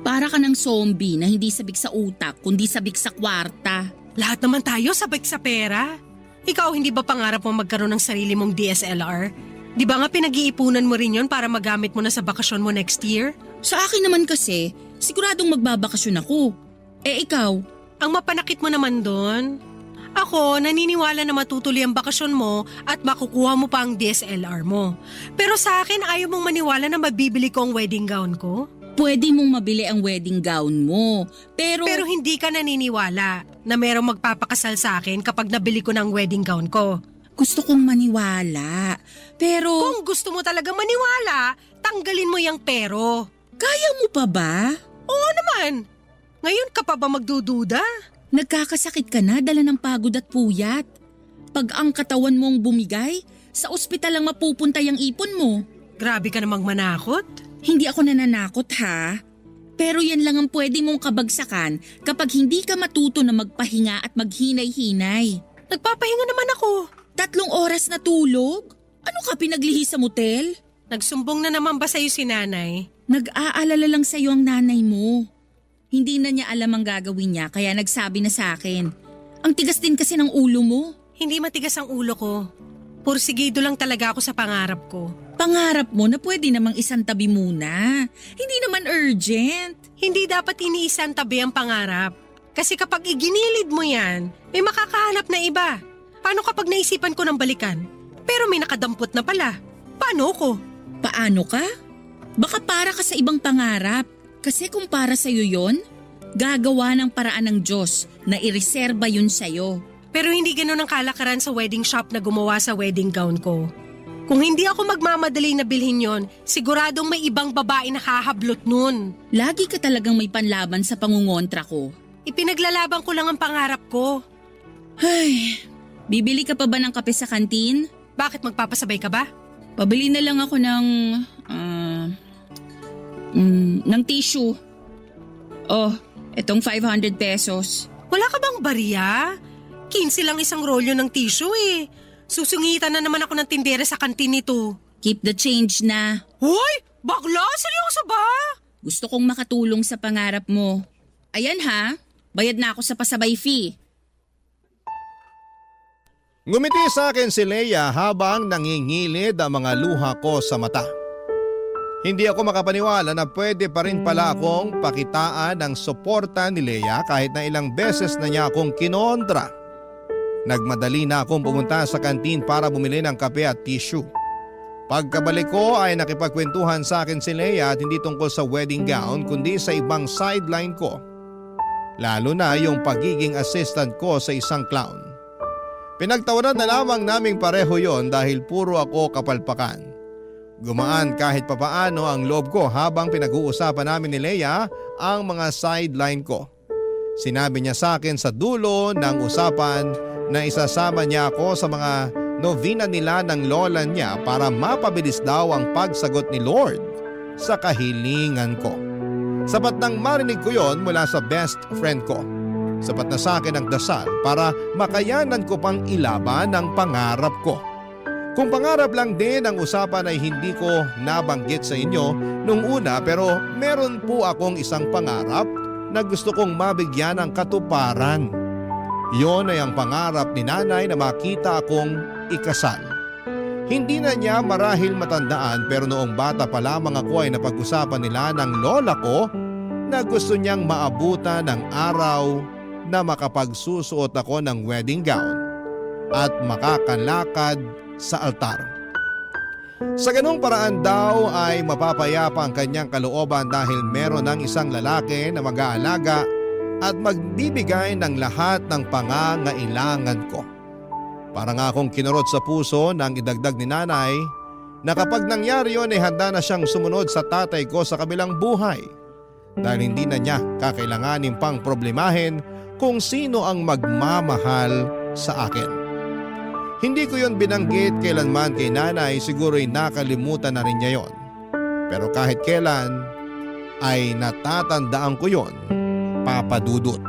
Para ka ng zombie na hindi sabik sa utak kundi sabik sa kwarta. Lahat naman tayo sabik sa pera. Ikaw hindi ba pangarap mo magkaroon ng sarili mong DSLR? Di ba nga pinag-iipunan mo rin yun para magamit mo na sa bakasyon mo next year? Sa akin naman kasi, siguradong magbabakasyon ako. Ikaw? Ang mapanakit mo naman doon. Ako, naniniwala na matutuloy ang bakasyon mo at makukuha mo pa ang DSLR mo. Pero sa akin, ayaw mong maniwala na mabibili ko ang wedding gown ko? Pwede mong mabili ang wedding gown mo, pero hindi ka naniniwala na merong magpapakasal sa akin kapag nabili ko ng wedding gown ko. Gusto kong maniwala, pero kung gusto mo talaga maniwala, tanggalin mo yung pero. Kaya mo pa ba? Oo naman. Ngayon ka pa ba magdududa? Nagkakasakit ka na dala ng pagod at puyat. Pag ang katawan mong bumigay, sa ospital lang mapupunta yung ipon mo. Grabe ka namang manakot. Hindi ako nananakot ha. Pero yan lang ang pwede mong kabagsakan kapag hindi ka matuto na magpahinga at maghinay-hinay. Nagpapahinga naman ako. 3 oras na tulog? Ano ka pinaglihi sa motel? Nagsumbong na naman ba sa'yo si nanay? Nag-aalala lang sa'yo ang nanay mo. Hindi na niya alam ang gagawin niya kaya nagsabi na sa akin. Ang tigas din kasi ng ulo mo. Hindi matigas ang ulo ko. Pursigido lang talaga ako sa pangarap ko. Pangarap mo na pwede namang isang tabi muna. Hindi naman urgent. Hindi dapat iniisang tabi ang pangarap. Kasi kapag iginilid mo yan, may makakahanap na iba. Paano kapag naisipan ko ng balikan? Pero may nakadampot na pala. Paano ko? Paano ka? Baka para ka sa ibang pangarap. Kasi kung para sa'yo yon, gagawa ng paraan ng Diyos na ireserba yun sa'yo. Pero hindi ganun ang kalakaran sa wedding shop na gumawa sa wedding gown ko. Kung hindi ako magmamadali na bilhin yon, siguradong may ibang babae na hahablot nun. Lagi ka talagang may panlaban sa pangungontra ko. Ipinaglalaban ko lang ang pangarap ko. Ay, bibili ka pa ba ng kape sa kantin? Bakit, magpapasabay ka ba? Pabili na lang ako ng tissue. Oh, etong 500 pesos. Wala ka bang barya? 15 lang isang rolyo ng tissue eh. Susungitan na naman ako ng tindera sa kantin nito. Keep the change na. Hoy! Bakla? Seryoso ba? Gusto kong makatulong sa pangarap mo. Ayan ha, bayad na ako sa pasabay fee. Ngumiti sa akin si Leia habang nangingilid ang mga luha ko sa mata. Hindi ako makapaniwala na pwede pa rin pala akong pakitaan ng suporta ni Leia kahit na ilang beses na niya akong kinontra. Nagmadali na akong pumunta sa kantin para bumili ng kape at tissue. Pagkabalik ko ay nakipagkwentuhan sa akin si Leia at hindi tungkol sa wedding gown kundi sa ibang sideline ko. Lalo na yung pagiging assistant ko sa isang clown. Pinagtawanan na lamang naming pareho yon dahil puro ako kapalpakan. Gumaan kahit papaano ang loob ko habang pinag-uusapan namin ni Leia ang mga sideline ko. Sinabi niya sa akin sa dulo ng usapan na isasama niya ako sa mga novena nila ng lola niya para mapabilis daw ang pagsagot ni Lord sa kahilingan ko. Sapat nang marinig ko yon mula sa best friend ko. Sapat na sa akin ang dasal para makayanan ko pang ilaban ang pangarap ko. Kung pangarap lang din ang usapan ay hindi ko nabanggit sa inyo nung una pero meron po akong isang pangarap na gusto kong mabigyan ng katuparan. Yon ay ang pangarap ni nanay na makita akong ikasal. Hindi na niya marahil matandaan pero noong bata pa lamang ako ay napag-usapan nila ng lola ko na gusto niyang maabutan ng araw na makapagsusuot ako ng wedding gown at makakalakad sa altar. Sa ganung paraan daw ay mapapayapa ang kanyang kalooban dahil meron ng isang lalaki na mag-aalaga at magbibigay ng lahat ng pangangailangan ko. Para nga akong kinurot sa puso nang idagdag ni nanay na kapag nangyari yon ay handa na siyang sumunod sa tatay ko sa kabilang buhay dahil hindi na niya kakailanganin pang problemahin kung sino ang magmamahal sa akin. Hindi ko yon binanggit kailanman kay nanay, siguro'y nakalimutan na rin niya yon. Pero kahit kailan ay natatandaan ko yon, Papa Dudut.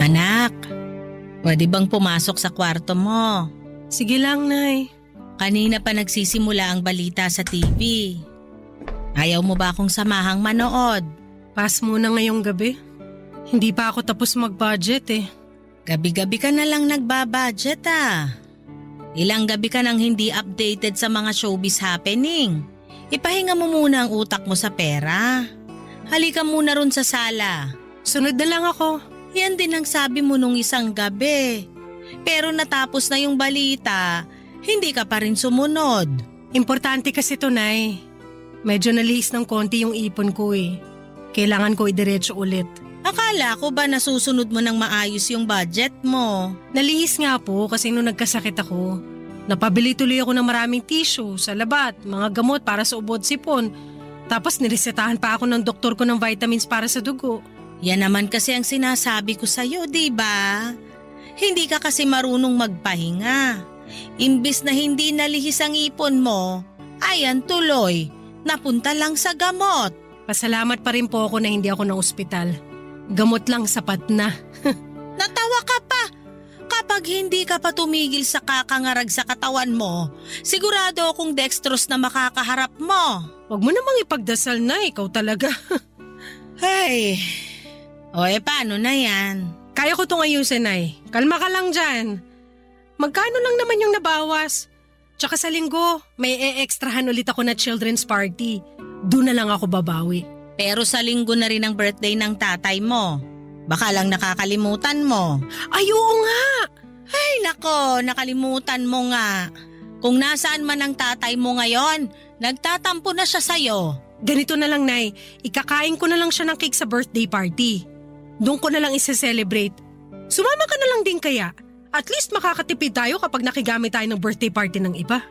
Anak, pwede bang pumasok sa kwarto mo? Sige lang, Nay. Kanina pa nagsisimula ang balita sa TV. Ayaw mo ba akong samahang manood? Pass muna ngayong gabi. Hindi pa ako tapos mag-budget eh. Gabi-gabi ka na lang nagbabudget ah. Ilang gabi ka nang hindi updated sa mga showbiz happening. Ipahinga mo muna ang utak mo sa pera. Halika muna ron sa sala. Sunod na lang ako. Yan din ang sabi mo nung isang gabi. Pero natapos na yung balita, hindi ka pa rin sumunod. Importante kasi to, Nay. Medyo nalihis ng konti yung ipon ko eh. Kailangan ko idiretso ulit. Akala ko ba nasusunod mo ng maayos yung budget mo? Nalihis nga po kasi nung nagkasakit ako. Napabili tuloy ako ng maraming tissue, salabat, mga gamot para sa ubod sipon. Tapos niresetahan pa ako ng doktor ko ng vitamins para sa dugo. Yan naman kasi ang sinasabi ko sa'yo, diba? Hindi ka kasi marunong magpahinga. Imbis na hindi nalihis ang ipon mo, ayan tuloy, napunta lang sa gamot. Pasalamat pa rin po ako na hindi ako na ospital. Gamot lang sapat na. Natawa ka pa. Kapag hindi ka pa tumigil sa kakangarag sa katawan mo, sigurado akong dextrose na makakaharap mo. Huwag mo namang ipagdasal na, ikaw talaga. Hey, paano na yan? Kaya ko itong ayusin, Nay. Kalma ka lang dyan. Magkano lang naman yung nabawas? Tsaka sa linggo, may e-extrahan ulit ako na children's party. Doon na lang ako babawi. Pero sa linggo na rin ang birthday ng tatay mo. Baka lang nakakalimutan mo. Ay, oo nga! Ay nako, nakalimutan mo nga. Kung nasaan man ang tatay mo ngayon, nagtatampo na siya sa'yo. Ganito na lang, Nay. Ikakain ko na lang siya ng cake sa birthday party. Doon ko na lang isa-celebrate. Sumama ka na lang din kaya. At least makakatipid tayo kapag nakigamit tayo ng birthday party ng iba.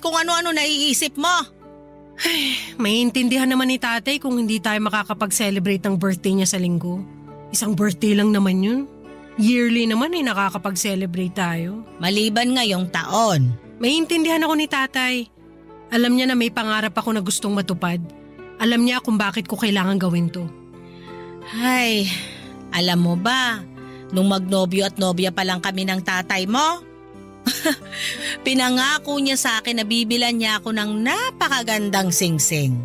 Kung ano-ano naiisip mo. Maiintindihan naman ni tatay kung hindi tayo makakapag-celebrate ng birthday niya sa linggo. Isang birthday lang naman yun. Yearly naman ay nakakapag-celebrate tayo. Maliban ngayong taon. Maiintindihan ako ni tatay. Alam niya na may pangarap ako na gustong matupad. Alam niya kung bakit ko kailangan gawin to. Ay, alam mo ba, nung magnobyo at nobya pa lang kami ng tatay mo, pinangako niya sa akin na bibilan niya ako ng napakagandang singsing.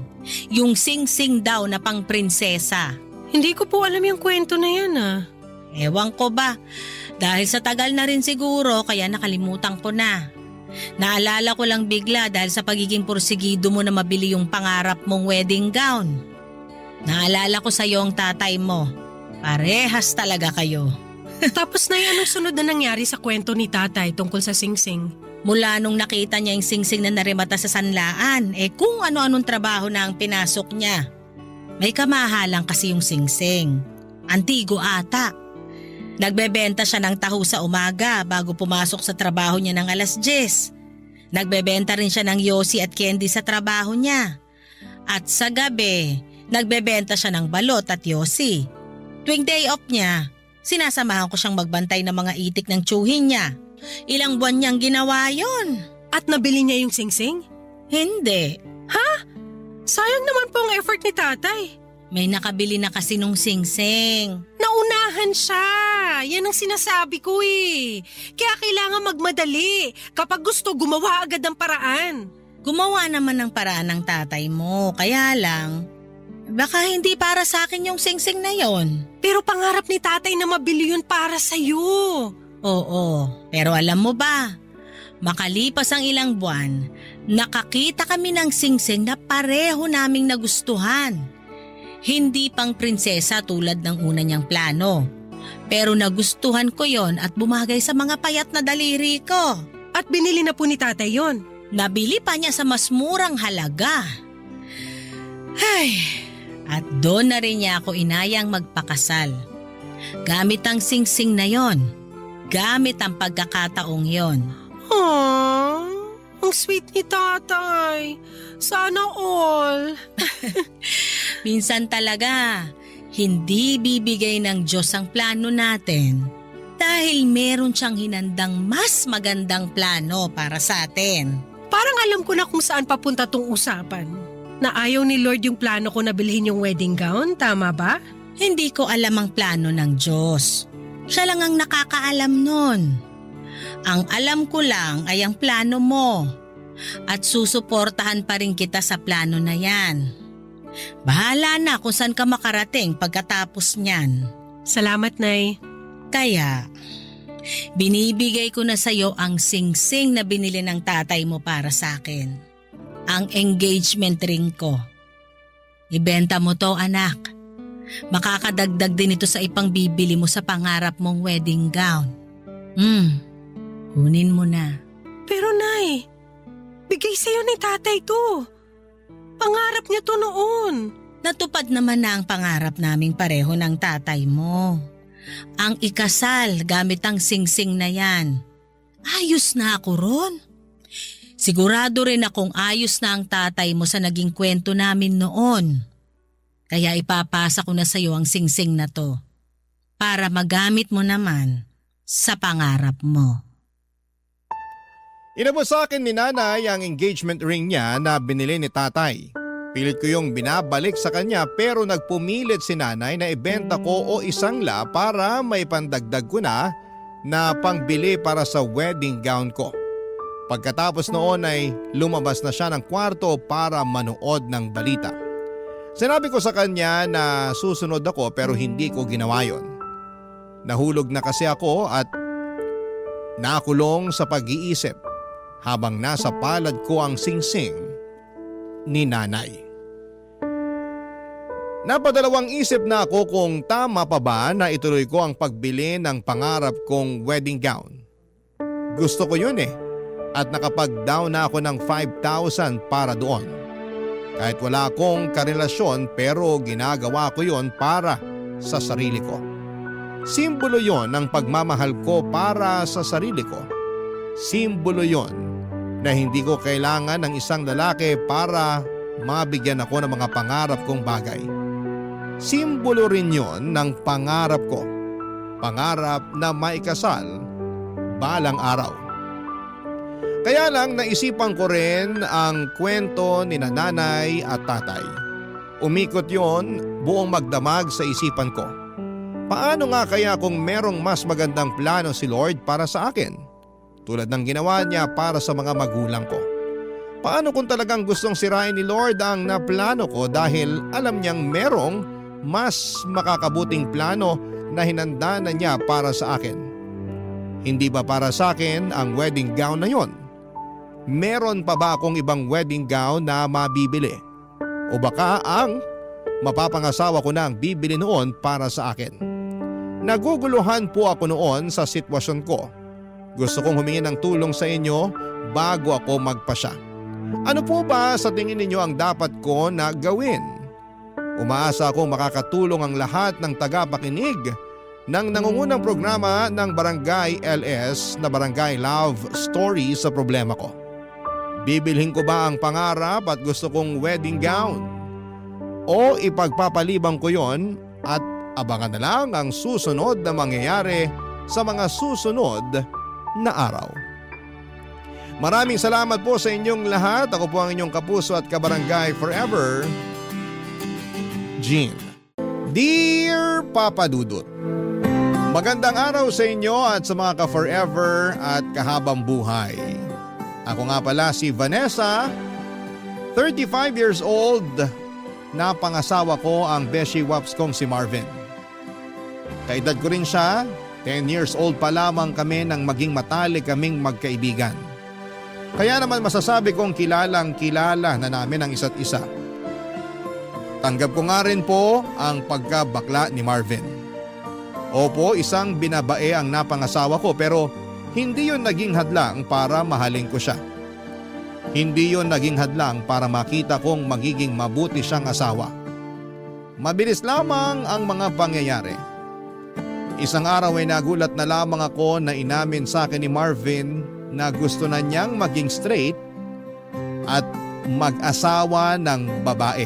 Yung singsing daw na pang prinsesa. Hindi ko po alam yung kwento na yan Ewan ko ba, dahil sa tagal na rin siguro kaya nakalimutan ko na. Naalala ko lang bigla dahil sa pagiging porsigido mo na mabili yung pangarap mong wedding gown. Naalala ko sa iyo ang tatay mo. Parehas talaga kayo. Tapos na anong sunod na nangyari sa kwento ni tatay tungkol sa singsing? Mula nung nakita niya yung singsing na narimata sa sanlaan, kung ano-anong trabaho na ang pinasok niya. May kamahalang kasi yung singsing. Antigo ata. Nagbebenta siya ng taho sa umaga bago pumasok sa trabaho niya ng 10:00. Nagbebenta rin siya ng yosi at candy sa trabaho niya. At sa gabi, nagbebenta siya ng balot at yosi. Tuwing day off niya, sinasamahan ko siyang magbantay ng mga itik ng tsuhin niya. Ilang buwan niyang ginawa yon. At nabili niya yung singsing? Hindi. Sayang naman po ang effort ni tatay. May nakabili na kasi nung singsing. Naunahan siya. Yan ang sinasabi ko Kaya kailangan magmadali. Kapag gusto, gumawa agad ng paraan. Gumawa naman ng paraan ng tatay mo. Kaya lang, baka hindi para sa akin yung singsing na yon. Pero pangarap ni tatay na mabili yun para sa'yo. Oo, pero alam mo ba, makalipas ang ilang buwan, nakakita kami ng singsing na pareho naming nagustuhan. Hindi pang prinsesa tulad ng una niyang plano. Pero nagustuhan ko yon at bumagay sa mga payat na daliri ko. At binili na po ni tatay yon? Nabili pa niya sa mas murang halaga. At doon na rin niya ako inayang magpakasal. Gamit ang singsing na yon. Gamit ang pagkakataong yon. Ang sweet ni tatay. Sana all. Minsan talaga, hindi bibigay ng Diyos ang plano natin dahil meron siyang hinandang mas magandang plano para sa atin. Parang alam ko na kung saan papunta tong usapan. Na ayaw ni Lord yung plano ko na bilhin yung wedding gown, tama ba? Hindi ko alam ang plano ng Diyos. Siya lang ang nakakaalam nun. Ang alam ko lang ay ang plano mo. At susuportahan pa rin kita sa plano na yan. Bahala na kung saan ka makarating pagkatapos niyan. Salamat, Nay. Kaya, binibigay ko na sa'yo ang singsing na binili ng tatay mo para sa akin. Ang engagement ring ko. Ibenta mo to, anak. Makakadagdag din ito sa ipang bibili mo sa pangarap mong wedding gown. Kunin mo na. Pero Nay, bigay sa'yo ni tatay to. Pangarap niya to noon. Natupad naman na ang pangarap naming pareho ng tatay mo. Ang ikasal gamit ang singsing na yan. Ayos na ako ron. Sigurado rin akong ayos na ang tatay mo sa naging kwento namin noon. Kaya ipapasa ko na sa iyo ang singsing na to para magamit mo naman sa pangarap mo. Inabot sa akin ni nanay ang engagement ring niya na binili ni tatay. Pilit ko yung binabalik sa kanya pero nagpumilit si nanay na ibenta ko o isangla para may pandagdag ko na pangbili para sa wedding gown ko. Pagkatapos noon ay lumabas na siya ng kwarto para manood ng balita. Sinabi ko sa kanya na susunod ako pero hindi ko ginawa yon. Nahulog na kasi ako at nakulong sa pag-iisip habang nasa palad ko ang singsing ni nanay. Napadalawang isip na ako kung tama pa ba na ituloy ko ang pagbili ng pangarap kong wedding gown. Gusto ko yun at nakapag-down na ako ng 5,000 para doon. Kahit wala akong karelasyon pero ginagawa ko yon para sa sarili ko. Simbolo yon ng pagmamahal ko para sa sarili ko. Simbolo yon na hindi ko kailangan ng isang lalaki para mabigyan ako ng mga pangarap kong bagay. Simbolo rin yon ng pangarap ko. Pangarap na maikasal balang araw. Kaya lang naisipan ko rin ang kwento ni nanay at tatay. Umikot yon buong magdamag sa isipan ko. Paano nga kaya kung merong mas magandang plano si Lord para sa akin? Tulad ng ginawa niya para sa mga magulang ko. Paano kung talagang gustong sirain ni Lord ang naplano ko dahil alam niyang merong mas makakabuting plano na hinanda na niya para sa akin? Hindi ba para sa akin ang wedding gown na yon? Meron pa ba akong ibang wedding gown na mabibili? O baka ang mapapangasawa ko na ang bibili noon para sa akin? Naguguluhan po ako noon sa sitwasyon ko. Gusto kong humingi ng tulong sa inyo bago ako magpasya. Ano po ba sa tingin ninyo ang dapat ko na gawin? Umaasa akong makakatulong ang lahat ng tagapakinig ng nangungunang programa ng Barangay LS na Barangay Love Stories sa problema ko. Bibilhin ko ba ang pangarap at gusto kong wedding gown? O ipagpapalibang ko yon at abangan na lang ang susunod na mangyayari sa mga susunod na araw. Maraming salamat po sa inyong lahat. Ako po ang inyong kapuso at kabarangay forever, Gene. Dear Papa Dudut, magandang araw sa inyo at sa mga ka-forever at kahabang buhay. Ako nga pala si Vanessa, 35 years old, na pangasawa ko ang beshi waps kong si Marvin. Kaedad ko rin siya, 10 years old pa lamang kami nang maging matalik kaming magkaibigan. Kaya naman masasabi kong kilalang kilala na namin ang isa't isa. Tanggap ko nga rin po ang pagkabakla ni Marvin. Opo, isang binabae ang napangasawa ko pero hindi yon naging hadlang para mahalin ko siya. Hindi yon naging hadlang para makita kong magiging mabuti siyang asawa. Mabilis lamang ang mga pangyayari. Isang araw ay nagulat na lamang ako na inamin sa akin ni Marvin na gusto na niyang maging straight at mag-asawa ng babae.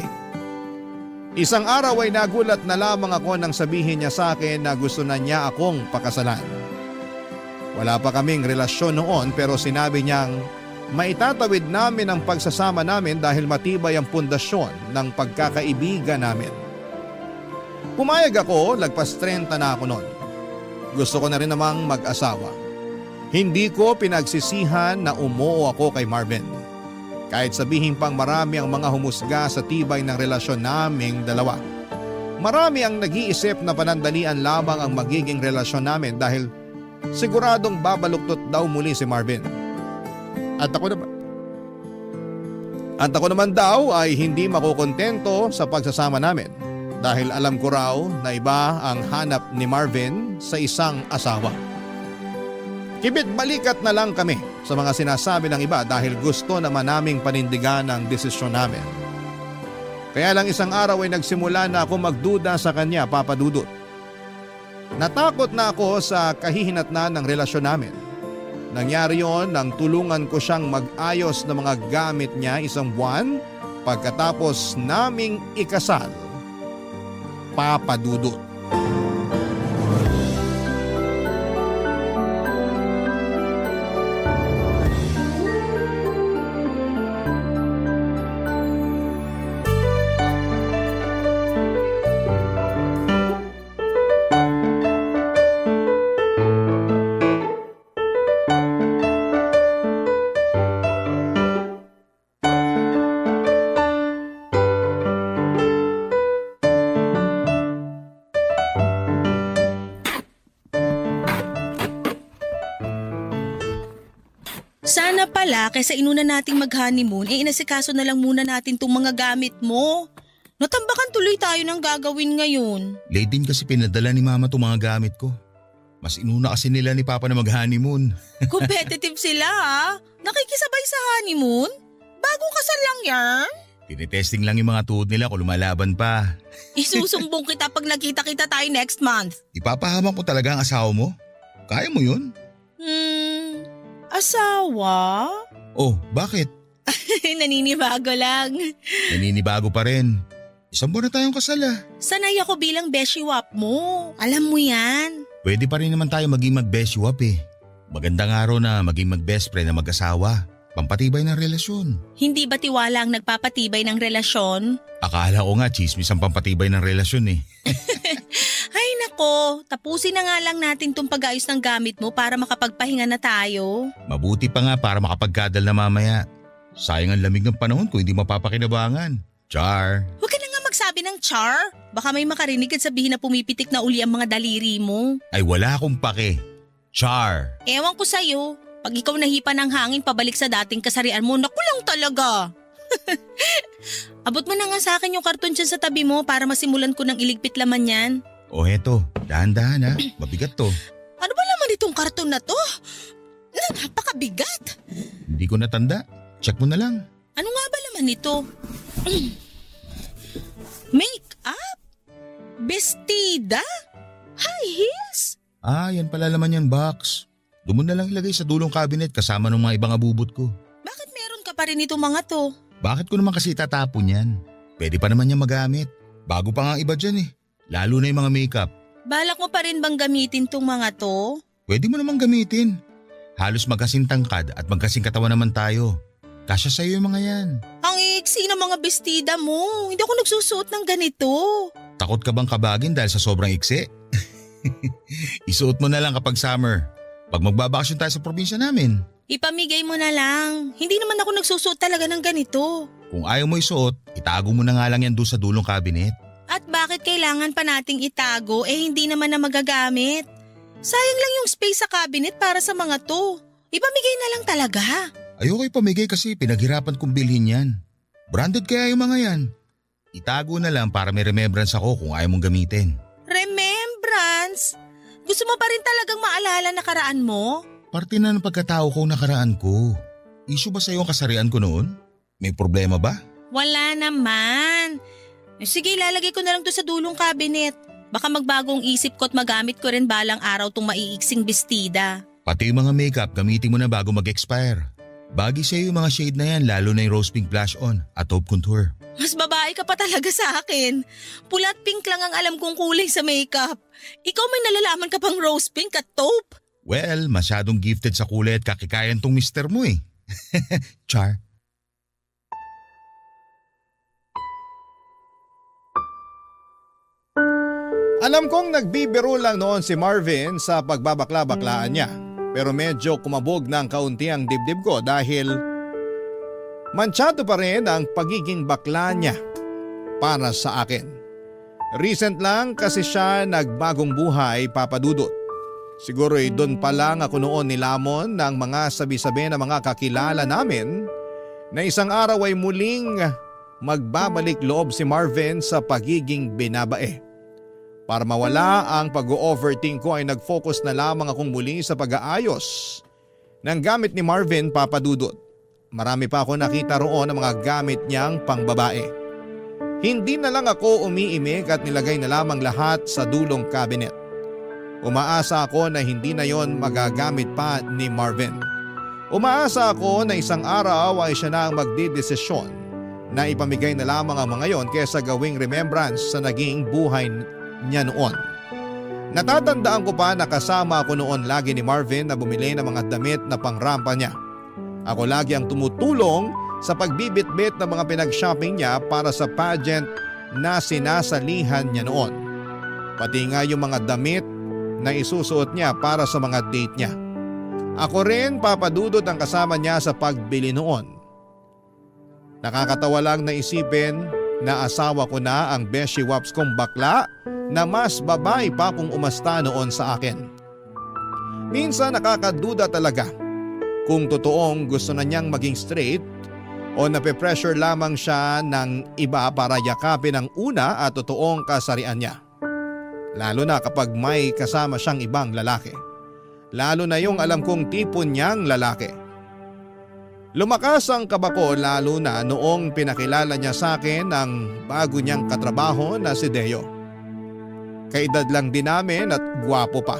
Isang araw ay nagulat na lamang ako nang sabihin niya sa akin na gusto na niya akong pakasalan. Wala pa kaming relasyon noon pero sinabi niyang maitatawid namin ang pagsasama namin dahil matibay ang pundasyon ng pagkakaibigan namin. Pumayag ako, lagpas 30 na ako noon. Gusto ko na rin namang mag-asawa. Hindi ko pinagsisihan na umuo ako kay Marvin. Kahit sabihin pang marami ang mga humusga sa tibay ng relasyon naming dalawa. Marami ang nag-iisip na panandalian lamang ang magiging relasyon namin dahil siguradong babaluktot daw muli si Marvin. At ako naman daw ay hindi makukontento sa pagsasama namin dahil alam ko raw na iba ang hanap ni Marvin sa isang asawa. Kibit balikat na lang kami sa mga sinasabi ng iba dahil gusto naman naming panindigan ang desisyon namin. Kaya lang isang araw ay nagsimula na ako magduda sa kanya, Papa Dudut. Natakot na ako sa kahihinatnan ng relasyon namin. Nangyari yon nang tulungan ko siyang mag-ayos ng mga gamit niya isang buwan pagkatapos naming ikasal, Papa Dudut. Sana pala kaysa inuna nating mag-honeymoon, inasikaso na lang muna natin tong mga gamit mo. Natambakan tuloy tayo ng gagawin ngayon. Late din kasi pinadala ni Mama itong mga gamit ko. Mas inuna kasi nila ni Papa na mag-honeymoon. Competitive sila ha? Nakikisabay sa honeymoon? Bagong kasal lang yan? Tinetesting lang yung mga tuhod nila kung lumalaban pa. Isusumbong kita pag nagkita-kita tayo next month. Ipapahamak ko talaga ang asawa mo? Kaya mo yun? Asawa? Oh, bakit? Naninibago lang. Naninibago pa rin. Isang buwan na tayong kasal Sanay ako bilang beshiwap mo. Alam mo yan. Pwede pa rin naman tayo maging mag-beshiwap Magandang araw na maging mag-best friend na mag-asawa. Pampatibay ng relasyon. Hindi ba tiwala ang nagpapatibay ng relasyon? Akala ko nga chismis ang pampatibay ng relasyon Ay nako, tapusin na nga lang natin tong pag-ayos ng gamit mo para makapagpahinga na tayo. Mabuti pa nga para makapagkadal na mamaya. Sayang ang lamig ng panahon kung hindi mapapakinabangan. Char! Huwag ka na nga magsabi ng char. Baka may makarinig at sabihin na pumipitik na uli ang mga daliri mo. Ay wala akong pake. Char! Ewan ko sa'yo. Pag ikaw nahipa ng hangin pabalik sa dating kasarian mo, naku lang talaga. Abot mo na nga sa akin yung karton dyan sa tabi mo para masimulan ko ng iligpit laman yan. O heto, dahan-dahan mabigat to. Ano ba laman itong karton na to? Napakabigat. Hindi ko natanda. Check mo na lang. Ano nga ba laman ito? Make-up? Bestida? High heels? Yan pala laman yan box. Doon mo na lang ilagay sa dulong cabinet kasama ng mga ibang abubot ko. Bakit meron ka pa rin itong mga to? Bakit ko naman kasi tatapon yan? Pwede pa naman yan magamit. Bago pa nga iba dyan Lalo na yung mga makeup. Balak mo pa rin bang gamitin tong mga to? Pwede mo naman gamitin. Halos magkasing tangkad at magkasing katawan naman tayo. Kasya sa'yo yung mga yan. Ang iksi ng mga bestida mo. Hindi ako nagsusuot ng ganito. Takot ka bang kabagin dahil sa sobrang iksi? Isuot mo na lang kapag summer. Pag magbabakasyon tayo sa probinsya namin. Ipamigay mo na lang. Hindi naman ako nagsusuot talaga ng ganito. Kung ayaw mo isuot, itago mo na nga lang yan doon sa dulong cabinet. At bakit kailangan pa nating itago hindi naman na magagamit? Sayang lang yung space sa cabinet para sa mga to. Ipamigay na lang talaga. Ayoko ipamigay kasi pinaghirapan kong bilhin yan. Branded kaya yung mga yan. Itago na lang para may remembrance ako kung ayaw mong gamitin. Remembrance? Gusto mo pa rin talagang maalala nakaraan mo? Parte na ng pagkatao ko nakaraan ko. Issue ba sa'yo ang kasarian ko noon? May problema ba? Wala naman. Sige, lalagay ko na lang to sa dulong cabinet. Baka magbagong isip ko at magamit ko rin balang araw tong maiiksing bestida. Pati yung mga makeup gamitin mo na bago mag-expire. Bagay sa'yo yung mga shade na yan lalo na yung rose pink blush on at taupe contour. Mas babae ka pa talaga sa akin. Pula at pink lang ang alam kong kulay sa makeup. Ikaw may nalalaman ka pang rose pink at taupe? Well, masyadong gifted sa kulay at kakikayan tong mister mo Char. Alam kong nagbibiro lang noon si Marvin sa pagbabakla-baklaan niya. Pero medyo kumabog ng kaunti ang dibdib ko dahil mansyado pa rin ang pagiging bakla niya para sa akin. Recent lang kasi siya nagbagong buhay, Papa Dudut. Siguro'y doon pa lang ako noon nilamon ng mga sabi-sabi na mga kakilala namin na isang araw ay muling magbabalik loob si Marvin sa pagiging binabae. Para mawala ang pag-overthink ko ay nag-focus na lamang akong muli sa pag-aayos ng gamit ni Marvin, Papa Dudut. Marami pa ako nakita roon ng mga gamit niyang pangbabae. Hindi na lang ako umiimik at nilagay na lamang lahat sa dulong cabinet. Umaasa ako na hindi na yon magagamit pa ni Marvin. Umaasa ako na isang araw ay siya na ang magdidesisyon na ipamigay na lamang ang mga yon kesa gawing remembrance sa naging buhay niya noon. Natatandaan ko pa na kasama ako noon lagi ni Marvin na bumili ng mga damit na pangrampa niya. Ako lagi ang tumutulong sa pagbibitbit ng mga pinag-shopping niya para sa pageant na sinasalihan niya noon. Pati nga yung mga damit na isusuot niya para sa mga date niya. Ako rin, Papa Dudut, ang kasama niya sa pagbili noon. Nakakatawa lang na isipin na asawa ko na ang beshi waps kong bakla na mas babae pa kung umasta noon sa akin. Minsan nakakaduda talaga kung totoong gusto na niyang maging straight o nape-pressure lamang siya ng iba para yakapin ang una at totoong kasarian niya. Lalo na kapag may kasama siyang ibang lalaki. Lalo na yung alam kong tipo niyang lalaki. Lumakas ang kaba ko lalo na noong pinakilala niya sa akin ang bago niyang katrabaho na si Deo. Kaedad lang din namin at gwapo pa.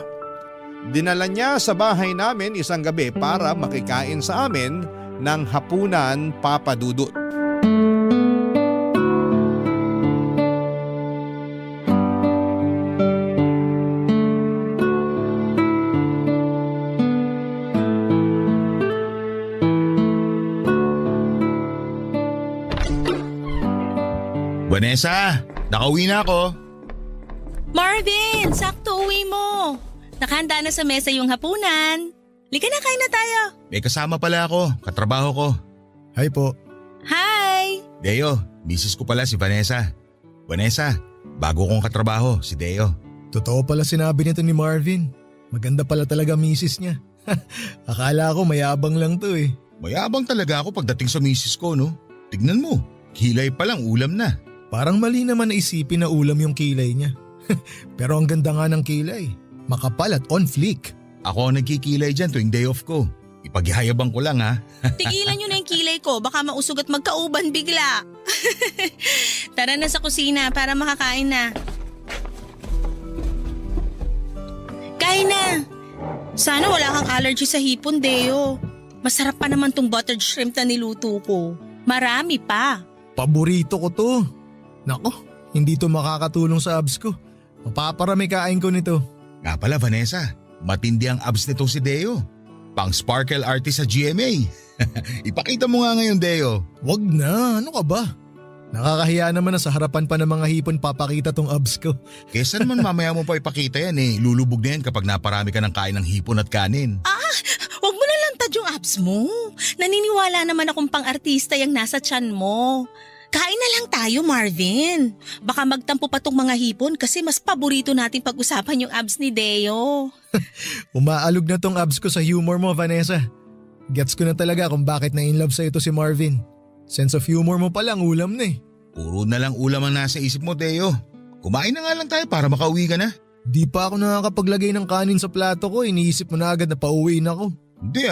Dinala niya sa bahay namin isang gabi para makikain sa amin ng hapunan, Papa Dudut. Vanessa, nakauwi na ako. Marvin, sakto uwi mo. Nakahanda na sa mesa yung hapunan. Lika na, kain na tayo. May kasama pala ako, katrabaho ko. Hi po. Hi! Deo, misis ko pala si Vanessa. Vanessa, bago kong katrabaho, si Deo. Totoo pala sinabi nito ni Marvin. Maganda pala talaga misis niya. Akala ko mayabang lang to eh. Mayabang talaga ako pagdating sa misis ko, no? Tignan mo, kilay pa lang ulam na. Parang mali naman na isipin na ulam yung kilay niya. Pero ang ganda nga ng kilay. Makapal at on fleek. Ako ang nagkikilay dyan tuwing day off ko. Ipaghihayabang ko lang ha. Tigilan nyo na yung kilay ko, baka mausog at magkauban bigla. Tara na sa kusina para makakain na. Kain na. Sana wala kang allergy sa hipon, Deo. Masarap pa naman tong buttered shrimp na niluto ko. Marami pa. Paborito ko to. Nako, hindi to makakatulong sa abs ko. Mapaparami kain ko nito. Nga pala Vanessa, matindi ang abs nito si Deo. Pang sparkle artist sa GMA. Ipakita mo nga ngayon, Deo. Wag na, ano ka ba? Nakakahiya naman na sa harapan pa ng mga hipon papakita tong abs ko. Kesa naman mamaya mo pa ipakita yan eh. Lulubog na yan kapag naparami ka ng kain ng hipon at kanin. Wag mo na lantad yung abs mo. Naniniwala naman akong pang-artista yung nasa tiyan mo. Kain na lang tayo, Marvin. Baka magtampo pa tong mga hipon kasi mas paborito natin pag-usapan yung abs ni Deo. Umaalog na tong abs ko sa humor mo, Vanessa. Gets ko na talaga kung bakit na-inlove sa ito si Marvin. Sense of humor mo palang ulam na eh. Puro na lang ulam ang nasa isip mo, Deo. Kumain na nga lang tayo para makauwi ka na. Di pa ako nakakapaglagay ng kanin sa plato ko, iniisip mo na agad na pauwiin ako. Hindi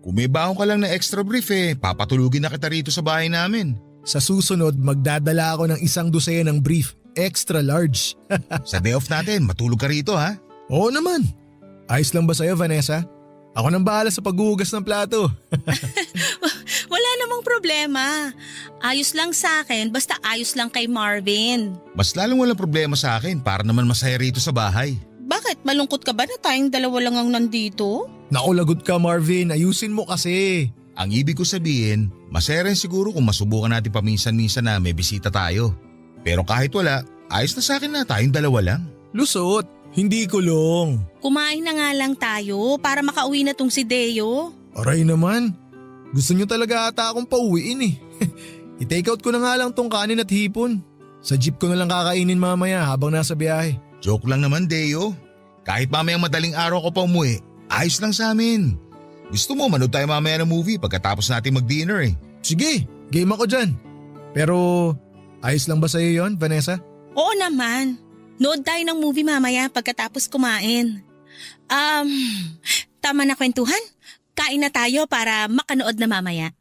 Kung may baon ka lang na extra brief papatulugin na kita rito sa bahay namin. Sa susunod, magdadala ako ng 1 dosena ng brief, extra large. Sa day off natin, matulog ka rito ha? Oo naman. Ayos lang ba sa'yo, Vanessa? Ako nang bahala sa paghuhugas ng plato. Wala namang problema. Ayos lang sa akin, basta ayos lang kay Marvin. Mas lalong walang problema sa akin para naman masaya rito sa bahay. Bakit? Malungkot ka ba na tayong dalawa lang ang nandito? Naku, lagot ka Marvin. Ayusin mo kasi. Ang ibig ko sabihin, masaya rin siguro kung masubukan natin paminsan-minsan na may bisita tayo. Pero kahit wala, ayos na sa akin na tayong dalawa lang. Lusot, hindi kulong. Kumain na nga lang tayo para makauwi na tong si Deo. Aray naman, gusto nyo talaga ata akong pauwiin eh. I-take out ko na nga lang tong kanin at hipon. Sa jeep ko na lang kakainin mamaya habang nasa biyahe. Joke lang naman, Deo. Kahit mamayang madaling araw ko pa umuwi, ayos lang sa amin. Gusto mo manood tayo mamaya ng movie pagkatapos natin mag-dinner eh. Sige, game ako dyan. Pero ayos lang ba sa'yo yon, Vanessa? Oo naman. Nood tayo ng movie mamaya pagkatapos kumain. Tama na kwentuhan? Kain na tayo para makanood na mamaya.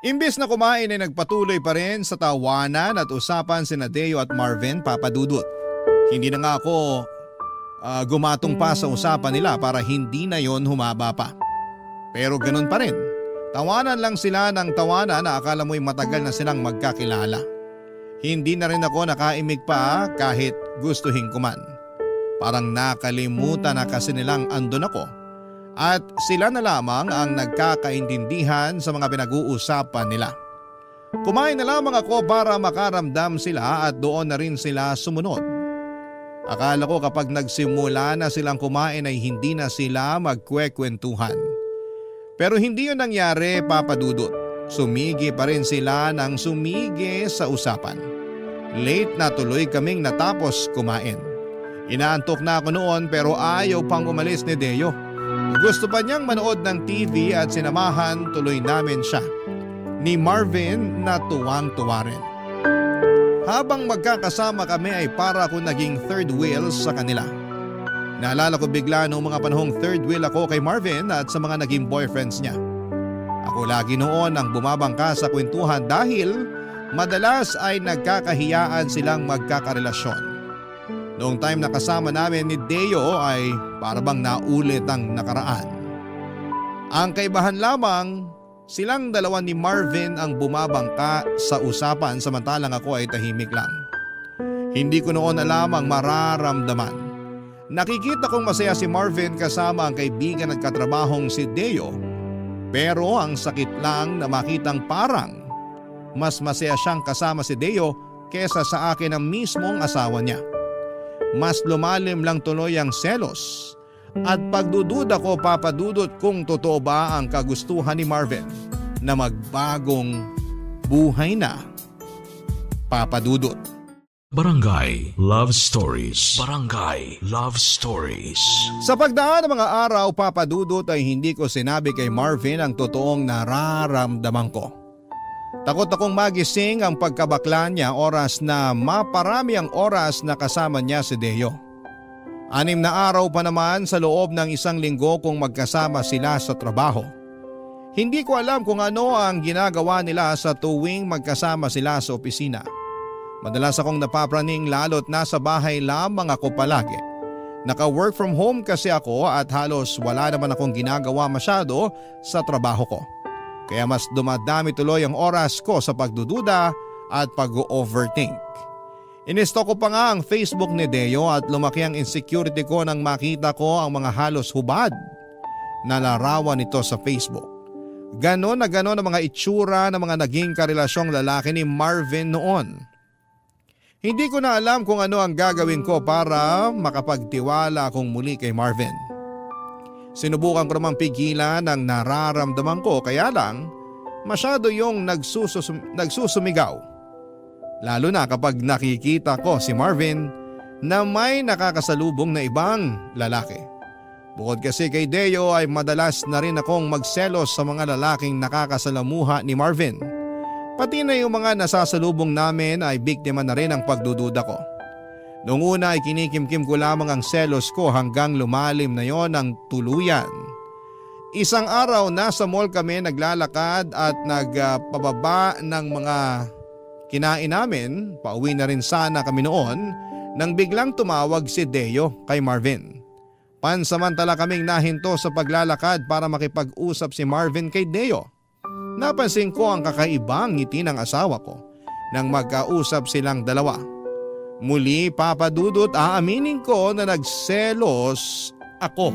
Imbes na kumain ay nagpatuloy pa rin sa tawanan at usapan sina Deo at Marvin, Papa Dudut. Hindi na nga ako gumatong pa sa usapan nila para hindi na yon humaba pa. Pero ganun pa rin. Tawanan lang sila ng tawanan na akala mo'y matagal na silang magkakilala. Hindi na rin ako nakaimik pa kahit gustuhin ko man. Parang nakalimutan na kasi nilang andun ako. At sila na lamang ang nagkakaintindihan sa mga pinag-uusapan nila. Kumain na lamang ako para makaramdam sila at doon na rin sila sumunod. Akala ko kapag nagsimula na silang kumain ay hindi na sila magkwekwentuhan. Pero hindi yun nangyari, Papa Dudut. Sumigi pa rin sila ng sumigi sa usapan. Late na tuloy kaming natapos kumain. Inaantok na ako noon pero ayaw pang umalis ni Deo. Gusto pa niyang manood ng TV at sinamahan tuloy namin siya. Ni Marvin na tuwang-tuwa rin. Habang magkakasama kami ay para ako naging third wheel sa kanila. Naalala ko bigla noong mga panahong third wheel ako kay Marvin at sa mga naging boyfriends niya. Ako lagi noon ang bumabangka sa kwentuhan dahil madalas ay nagkakahiyaan silang magkakarelasyon. Noong time na kasama namin ni Deo ay parabang naulit ang nakaraan. Ang kaibahan lamang, silang dalawa ni Marvin ang bumabangka sa usapan samantalang ako ay tahimik lang. Hindi ko noon alam ang mararamdaman. Nakikita kong masaya si Marvin kasama ang kaibigan at katrabahong si Deo. Pero ang sakit lang na makitang parang mas masaya siyang kasama si Deo kesa sa akin ang mismong asawa niya. Mas lumalim lang tuloy ang selos. At pagdududa ko papadudot kung totoo ba ang kagustuhan ni Marvin na magbagong buhay na. Papadudot. Barangay Love Stories. Barangay Love Stories. Sa pagdaan ng mga araw, papadudot ay hindi ko sinabi kay Marvin ang totoong nararamdaman ko. Takot akong magising ang pagkabakla niya oras na maparami ang oras na kasama niya si Deo. 6 na araw pa naman sa loob ng 1 linggo kung magkasama sila sa trabaho. Hindi ko alam kung ano ang ginagawa nila sa tuwing magkasama sila sa opisina. Madalas akong napapraning lalo't nasa bahay lamang ako palagi. Naka-work from home kasi ako at halos wala naman akong ginagawa masyado sa trabaho ko. Kaya mas dumadami tuloy ang oras ko sa pagdududa at pag-overthink. Inistok ko pa nga ang Facebook ni Deo at lumaki ang insecurity ko nang makita ko ang mga halos hubad na larawan nito sa Facebook. Ganon na ganon ang mga itsura ng mga naging karelasyong lalaki ni Marvin noon. Hindi ko na alam kung ano ang gagawin ko para makapagtiwala akong muli kay Marvin. Sinubukan ko namang pigilan ang nararamdaman ko kaya lang masyado yung nagsusumigaw. Lalo na kapag nakikita ko si Marvin na may nakakasalubong na ibang lalaki. Bukod kasi kay Deo ay madalas na rin akong magselos sa mga lalaking nakakasalamuha ni Marvin. Pati na yung mga nasasalubong namin ay biktima na rin ang pagdududa ko. Noong una ay kinikimkim ko lamang ang selos ko hanggang lumalim na yon ang tuluyan. Isang araw nasa mall kami naglalakad at nagpababa ng mga kinain namin, pauwi na rin sana kami noon nang biglang tumawag si Deo kay Marvin. Pansamantala kaming nahinto sa paglalakad para makipag-usap si Marvin kay Deo. Napansin ko ang kakaibang ngiti ng asawa ko nang magkausap silang dalawa. Muli papadudot aaminin ko na nagselos ako.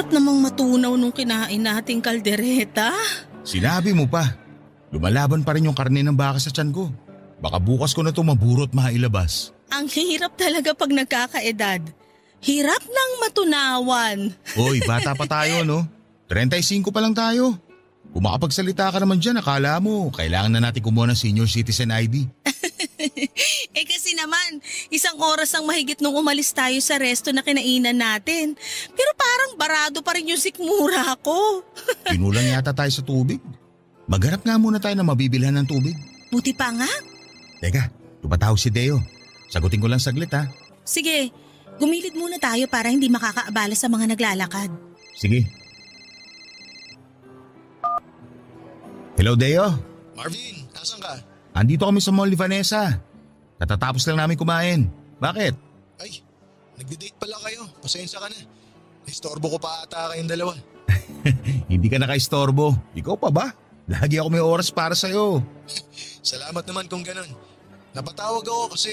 Namang matunaw nung kinain nating kaldereta. Sinabi mo pa. Lumalaban pa rin yung karne ng baka sa tiyan ko. Baka bukas ko na ito maburot mailabas. Ang hirap talaga pag nagkakaedad. Hirap nang matunawan. Hoy, bata pa tayo no? 35 pa lang tayo. Kung makapagsalita ka naman dyan, akala mo kailangan na natin kumuha ng senior citizen ID. Kasi naman, 1 oras ang mahigit nung umalis tayo sa resto na kinainan natin. Pero parang barado pa rin yung sikmura ko. Kinulang yata tayo sa tubig. Maghanap nga muna tayo na mabibilhan ng tubig. Buti pa nga. Teka, tumatawag si Deo. Sagutin ko lang saglit ha. Sige, gumilid muna tayo para hindi makakaabala sa mga naglalakad. Sige. Hello Deo. Marvin, nasan ka? Andito kami sa mall ni Vanessa. Katatapos lang namin kumain. Bakit? Ay, nagde-date pala kayo. Pasensya ka na. Naistorbo ko pa ata kayong dalawa. Hindi ka nakaistorbo. Ikaw pa ba? Lagi ako may oras para sa'yo. Salamat naman kung ganun. Napatawag ako kasi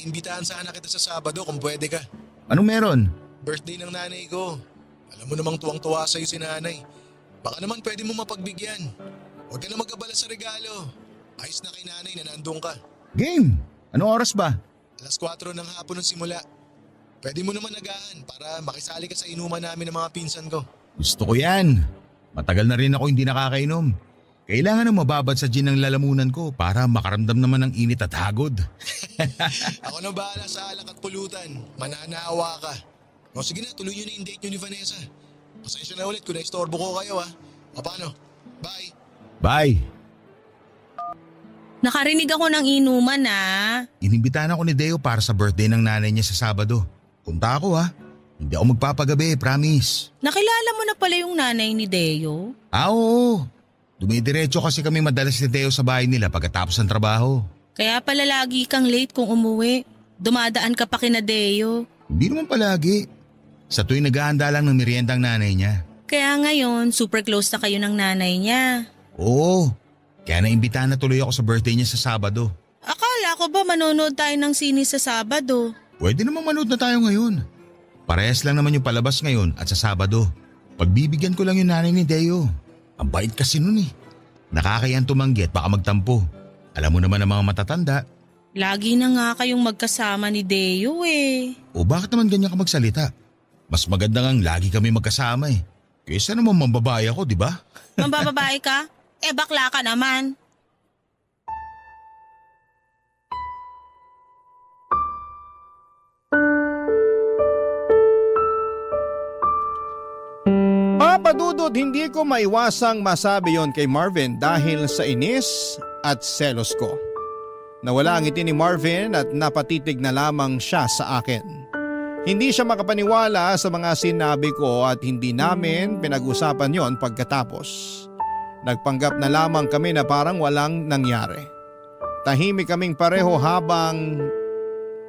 imbitahan sana kita sa Sabado kung pwede ka. Anong meron? Birthday ng nanay ko. Alam mo namang tuwang-tuwa sa'yo si nanay. Baka naman pwede mo mapagbigyan. Huwag ka na mag-abala sa regalo. Ayos na kay nanay na nandun ka. Game! Anong oras ba? 4:00 ng hapon ng simula. Pwede mo naman nagaan para makisali ka sa inuman namin ng mga pinsan ko. Gusto ko yan. Matagal na rin ako hindi nakakainom. Kailangan na mababad sa gin ng lalamunan ko para makaramdam naman ng init at hagod. Ako na bahala sa alak at pulutan. Mananaawa ka. O sige na, tuloy nyo na yung date nyo ni Vanessa. Pasensya na ulit kung naistorbo ko kayo ha. O paano? Bye! Bye! Nakarinig ako ng inuman Inimbitahan ako ni Deo para sa birthday ng nanay niya sa Sabado. Punta ako ha. Hindi ako magpapagabi, promise. Nakilala mo na pala yung nanay ni Deo? Oo. Dumidiretso kasi kami madalas ni Deo sa bahay nila pagkatapos ng trabaho. Kaya pala lagi kang late kung umuwi. Dumadaan ka pa kina Deo. Hindi naman palagi. Sa tuwing naghahanda lang ng merienda ang nanay niya. Kaya ngayon, super close na kayo ng nanay niya. Oo. Kaya naimbitahan na tuloy ako sa birthday niya sa Sabado. Akala ko ba manonood tayo ng sine sa Sabado? Pwede naman manood na tayo ngayon. Parehas lang naman yung palabas ngayon at sa Sabado. Pagbibigyan ko lang yung nanay ni Deo. Ang bait kasi nun eh. Nakakayang tumanggi at baka magtampo. Alam mo naman ang mga matatanda. Lagi na nga kayong magkasama ni Deo eh. O bakit naman ganyan ka magsalita? Mas maganda ngang lagi kami magkasama eh. Kaysa naman mambabae ako, di ba? Mambababae ka? Bakla ka naman. Papadudod, hindi ko maiwasang masabi yon kay Marvin dahil sa inis at selos ko. Nawala ang ngiti ni Marvin at napatitig na lamang siya sa akin. Hindi siya makapaniwala sa mga sinabi ko at hindi namin pinag-usapan yon pagkatapos. Nagpanggap na lamang kami na parang walang nangyari. Tahimik kaming pareho habang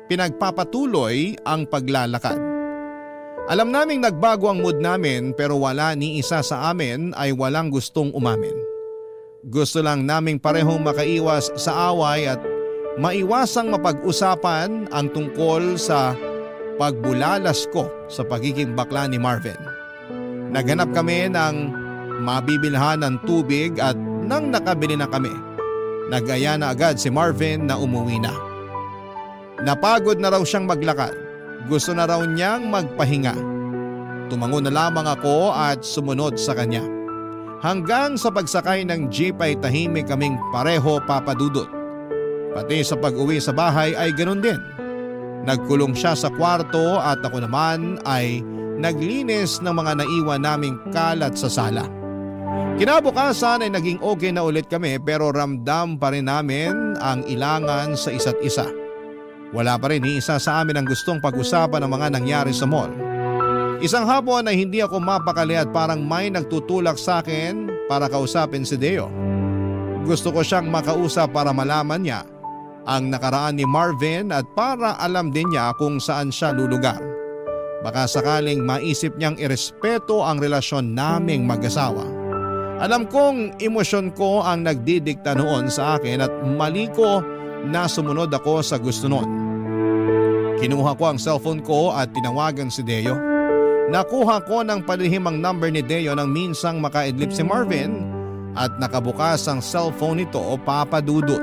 pinagpapatuloy ang paglalakad. Alam naming nagbago ang mood namin pero wala ni isa sa amin ay walang gustong umamin. Gusto lang naming parehong makaiwas sa away at maiwasang mapag-usapan ang tungkol sa pagbulalas ko sa pagiging bakla ni Marvin. Naghanap kami ng mabibilhan ng tubig at nang nakabili na kami, nag-aya na agad si Marvin na umuwi na. Napagod na raw siyang maglakad. Gusto na raw niyang magpahinga. Tumango na lamang ako at sumunod sa kanya. Hanggang sa pagsakay ng jeep ay tahimik kaming pareho, Papadudot. Pati sa pag-uwi sa bahay ay ganun din. Nagkulong siya sa kwarto at ako naman ay naglinis ng mga naiwan naming kalat sa sala. Kinabukasan ay naging okay na ulit kami pero ramdam pa rin namin ang ilangan sa isa't isa. Wala pa rin ni isa sa amin ang gustong pag-usapan ng mga nangyari sa mall. Isang hapon ay hindi ako mapakali at parang may nagtutulak sa akin para kausapin si Deo. Gusto ko siyang makausap para malaman niya ang nakaraan ni Marvin at para alam din niya kung saan siya lulugar. Baka sakaling maisip niyang irespeto ang relasyon naming mag-asawa. Alam kong emosyon ko ang nagdidikta noon sa akin at mali ko na sumunod ako sa gusto noon. Kinuha ko ang cellphone ko at tinawagan si Deo. Nakuha ko ng palihim ang number ni Deo nang minsang makaidlip si Marvin at nakabukas ang cellphone nito, Papadudot.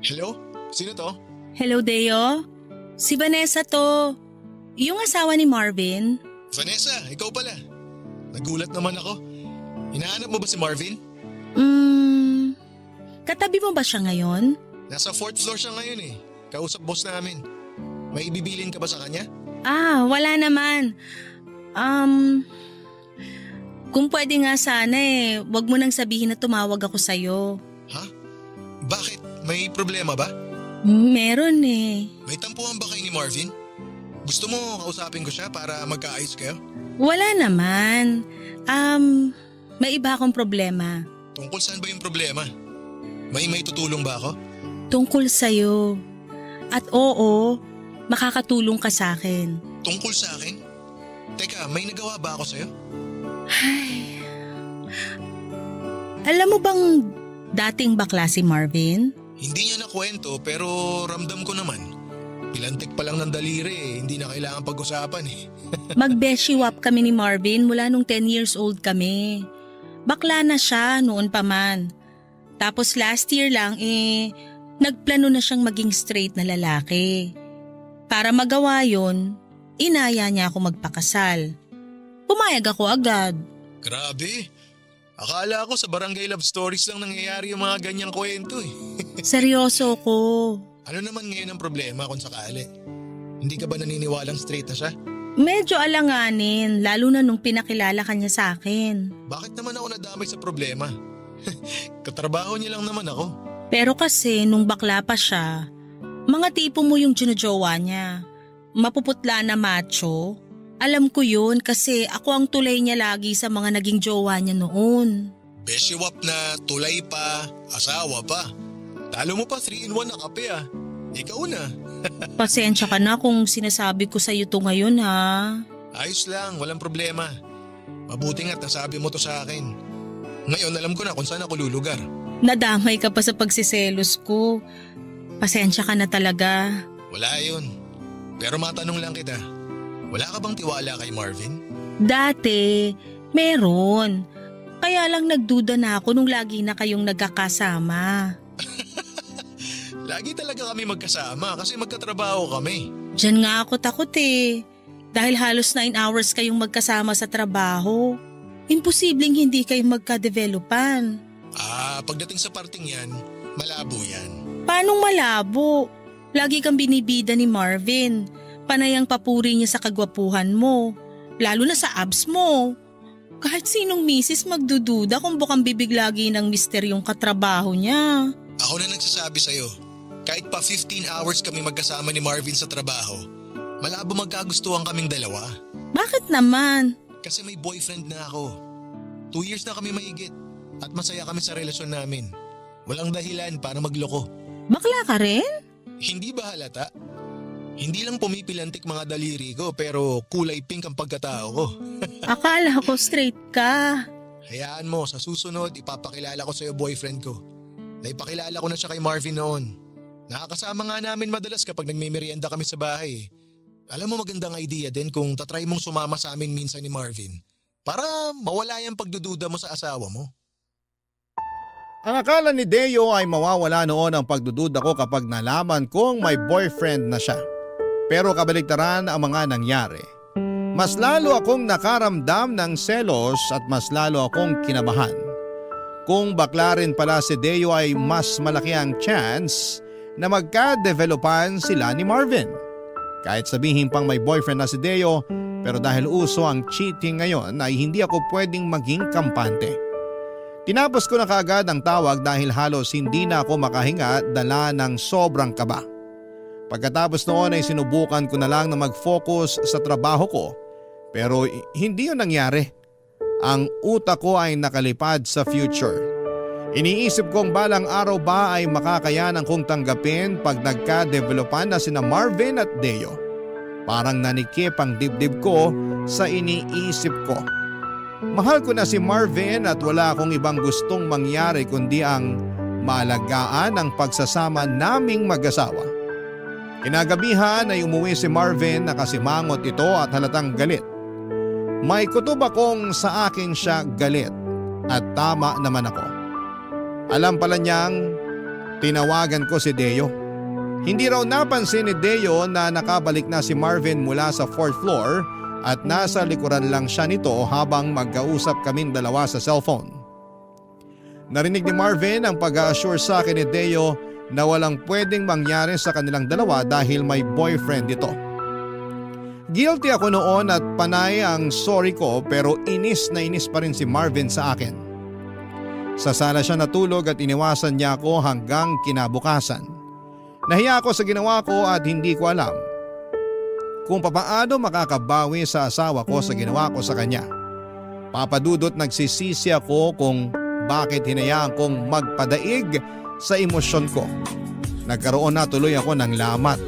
Hello? Sino to? Hello, Deo. Si Vanessa to. Yung asawa ni Marvin. Vanessa, ikaw pala. Nagulat naman ako. Hinahanap mo ba si Marvin? Katabi mo ba siya ngayon? Nasa 4th floor siya ngayon eh. Kausap boss namin. May ibibilin ka ba sa kanya? Wala naman. Kung pwede nga sana wag mo nang sabihin na tumawag ako sa'yo. Ha? Bakit? May problema ba? Meron May tampuhan ba kayo ni Marvin? Gusto mo kausapin ko siya para magkaayos kayo? Wala naman. May iba akong problema. Tungkol saan ba yung problema? May tutulong ba ako? Tungkol sa'yo. At oo, makakatulong ka sa akin. Tungkol sa akin? Teka, may nagawa ba ako sa'yo? Alam mo bang dating bakla si Marvin? Hindi niya nakwento pero ramdam ko naman. Pilantik pa lang ng daliri hindi na kailangan pag-usapan Mag-beshiwap kami ni Marvin mula nung 10 years old kami. Bakla na siya noon pa man. Tapos last year lang nagplano na siyang maging straight na lalaki. Para magawa yon, inaya niya ako magpakasal. Pumayag ako agad. Grabe. Akala ko sa Barangay Love Stories lang nangyayari yung mga ganyang kwento Seryoso ko. Ano naman ngayon ang problema kung sakali? Hindi ka ba naniniwalang straight na siya? Medyo alanganin, lalo na nung pinakilala ka niya sa akin. Bakit naman ako nadamay sa problema? Katrabaho niya lang naman ako. Pero kasi nung bakla pa siya, mga tipo mo yung ginajowa niya. Mapuputla na macho. Alam ko yun kasi ako ang tulay niya lagi sa mga naging jowa niya noon. Beshiwap na, tulay pa, asawa pa. Talo mo pa 3-in-1 na kape Ikaw na. Pasensya ka na kung sinasabi ko sa'yo to ngayon ha. Ayos lang, walang problema. Mabuti nga't nasabi mo to sa akin. Ngayon alam ko na kung saan ako lulugar. Nadamay ka pa sa pagsiselos ko. Pasensya ka na talaga. Wala yun. Pero matanong lang kita. Wala ka bang tiwala kay Marvin? Dati, meron. Kaya lang nagduda na ako nung lagi na kayong nagkakasama. Lagi talaga kami magkasama kasi magkatrabaho kami. Diyan nga ako takot Dahil halos 9 hours kayong magkasama sa trabaho. Imposibleng hindi kayo magka-developan. Pagdating sa parting yan, malabo yan. Paanong malabo? Lagi kang binibida ni Marvin. Panay ang papuri niya sa kagwapuhan mo. Lalo na sa abs mo. Kahit sinong misis magdududa kung bukang bibig lagi ng misteryong katrabaho niya. Ako na nagsasabi sa'yo. Kahit pa 15 hours kami magkasama ni Marvin sa trabaho, malabo magkagustuhan kaming dalawa. Bakit naman? Kasi may boyfriend na ako. 2 years na kami mahigit at masaya kami sa relasyon namin. Walang dahilan para magloko. Bakla ka rin? Hindi ba halata? Hindi lang pumipilantik mga daliri ko pero kulay pink ang pagkatao ko. Akala ko straight ka. Hayaan mo, sa susunod ipapakilala ko sa'yo boyfriend ko. Naipakilala ko na siya kay Marvin noon. Nakakasama nga namin madalas kapag nagmimerienda kami sa bahay. Alam mo magandang idea din kung tatry mong sumama sa amin minsan ni Marvin para mawala yung pagdududa mo sa asawa mo. Ang akala ni Deo ay mawawala noon ang pagdududa ko kapag nalaman kong may boyfriend na siya. Pero kabaligtaran ang mga nangyari. Mas lalo akong nakaramdam ng selos at mas lalo akong kinabahan. Kung bakla rin pala si Deo ay mas malaki ang chance na magka-developan sila ni Marvin. Kahit sabihin pang may boyfriend na si Deo, pero dahil uso ang cheating ngayon ay hindi ako pwedeng maging kampante. Tinapos ko na kaagad ang tawag dahil halos hindi na ako makahinga dala ng sobrang kaba. Pagkatapos noon ay sinubukan ko na lang na mag-focus sa trabaho ko pero hindi yun nangyari. Ang utak ko ay nakalipad sa future. Iniisip kong balang araw ba ay makakayanan kong tanggapin pag nagka-developan na sina Marvin at Deo. Parang nanikip ang dibdib ko sa iniisip ko. Mahal ko na si Marvin at wala akong ibang gustong mangyari kundi ang maalagaan ang pagsasama naming mag-asawa. Kinagabihan ay umuwi si Marvin, nakasimangot ito at halatang galit. May kutob akong sa akin siya galit at tama naman ako. Alam pala niyang tinawagan ko si Deo. Hindi raw napansin ni Deo na nakabalik na si Marvin mula sa 4th floor at nasa likuran lang siya nito habang magkausap kaming dalawa sa cellphone. Narinig ni Marvin ang pag-a-assure sa akin ni Deo na walang pwedeng mangyari sa kanilang dalawa dahil may boyfriend ito. Guilty ako noon at panay ang sorry ko pero inis na inis pa rin si Marvin sa akin. Sa sala siya natulog at iniwasan niya ako hanggang kinabukasan. Nahiya ako sa ginawa ko at hindi ko alam kung papaano makakabawi sa asawa ko sa ginawa ko sa kanya. Papadudot nagsisisi ako kung bakit hinayaan kong magpadaig sa emosyon ko. Nagkaroon na tuloy ako ng lamat.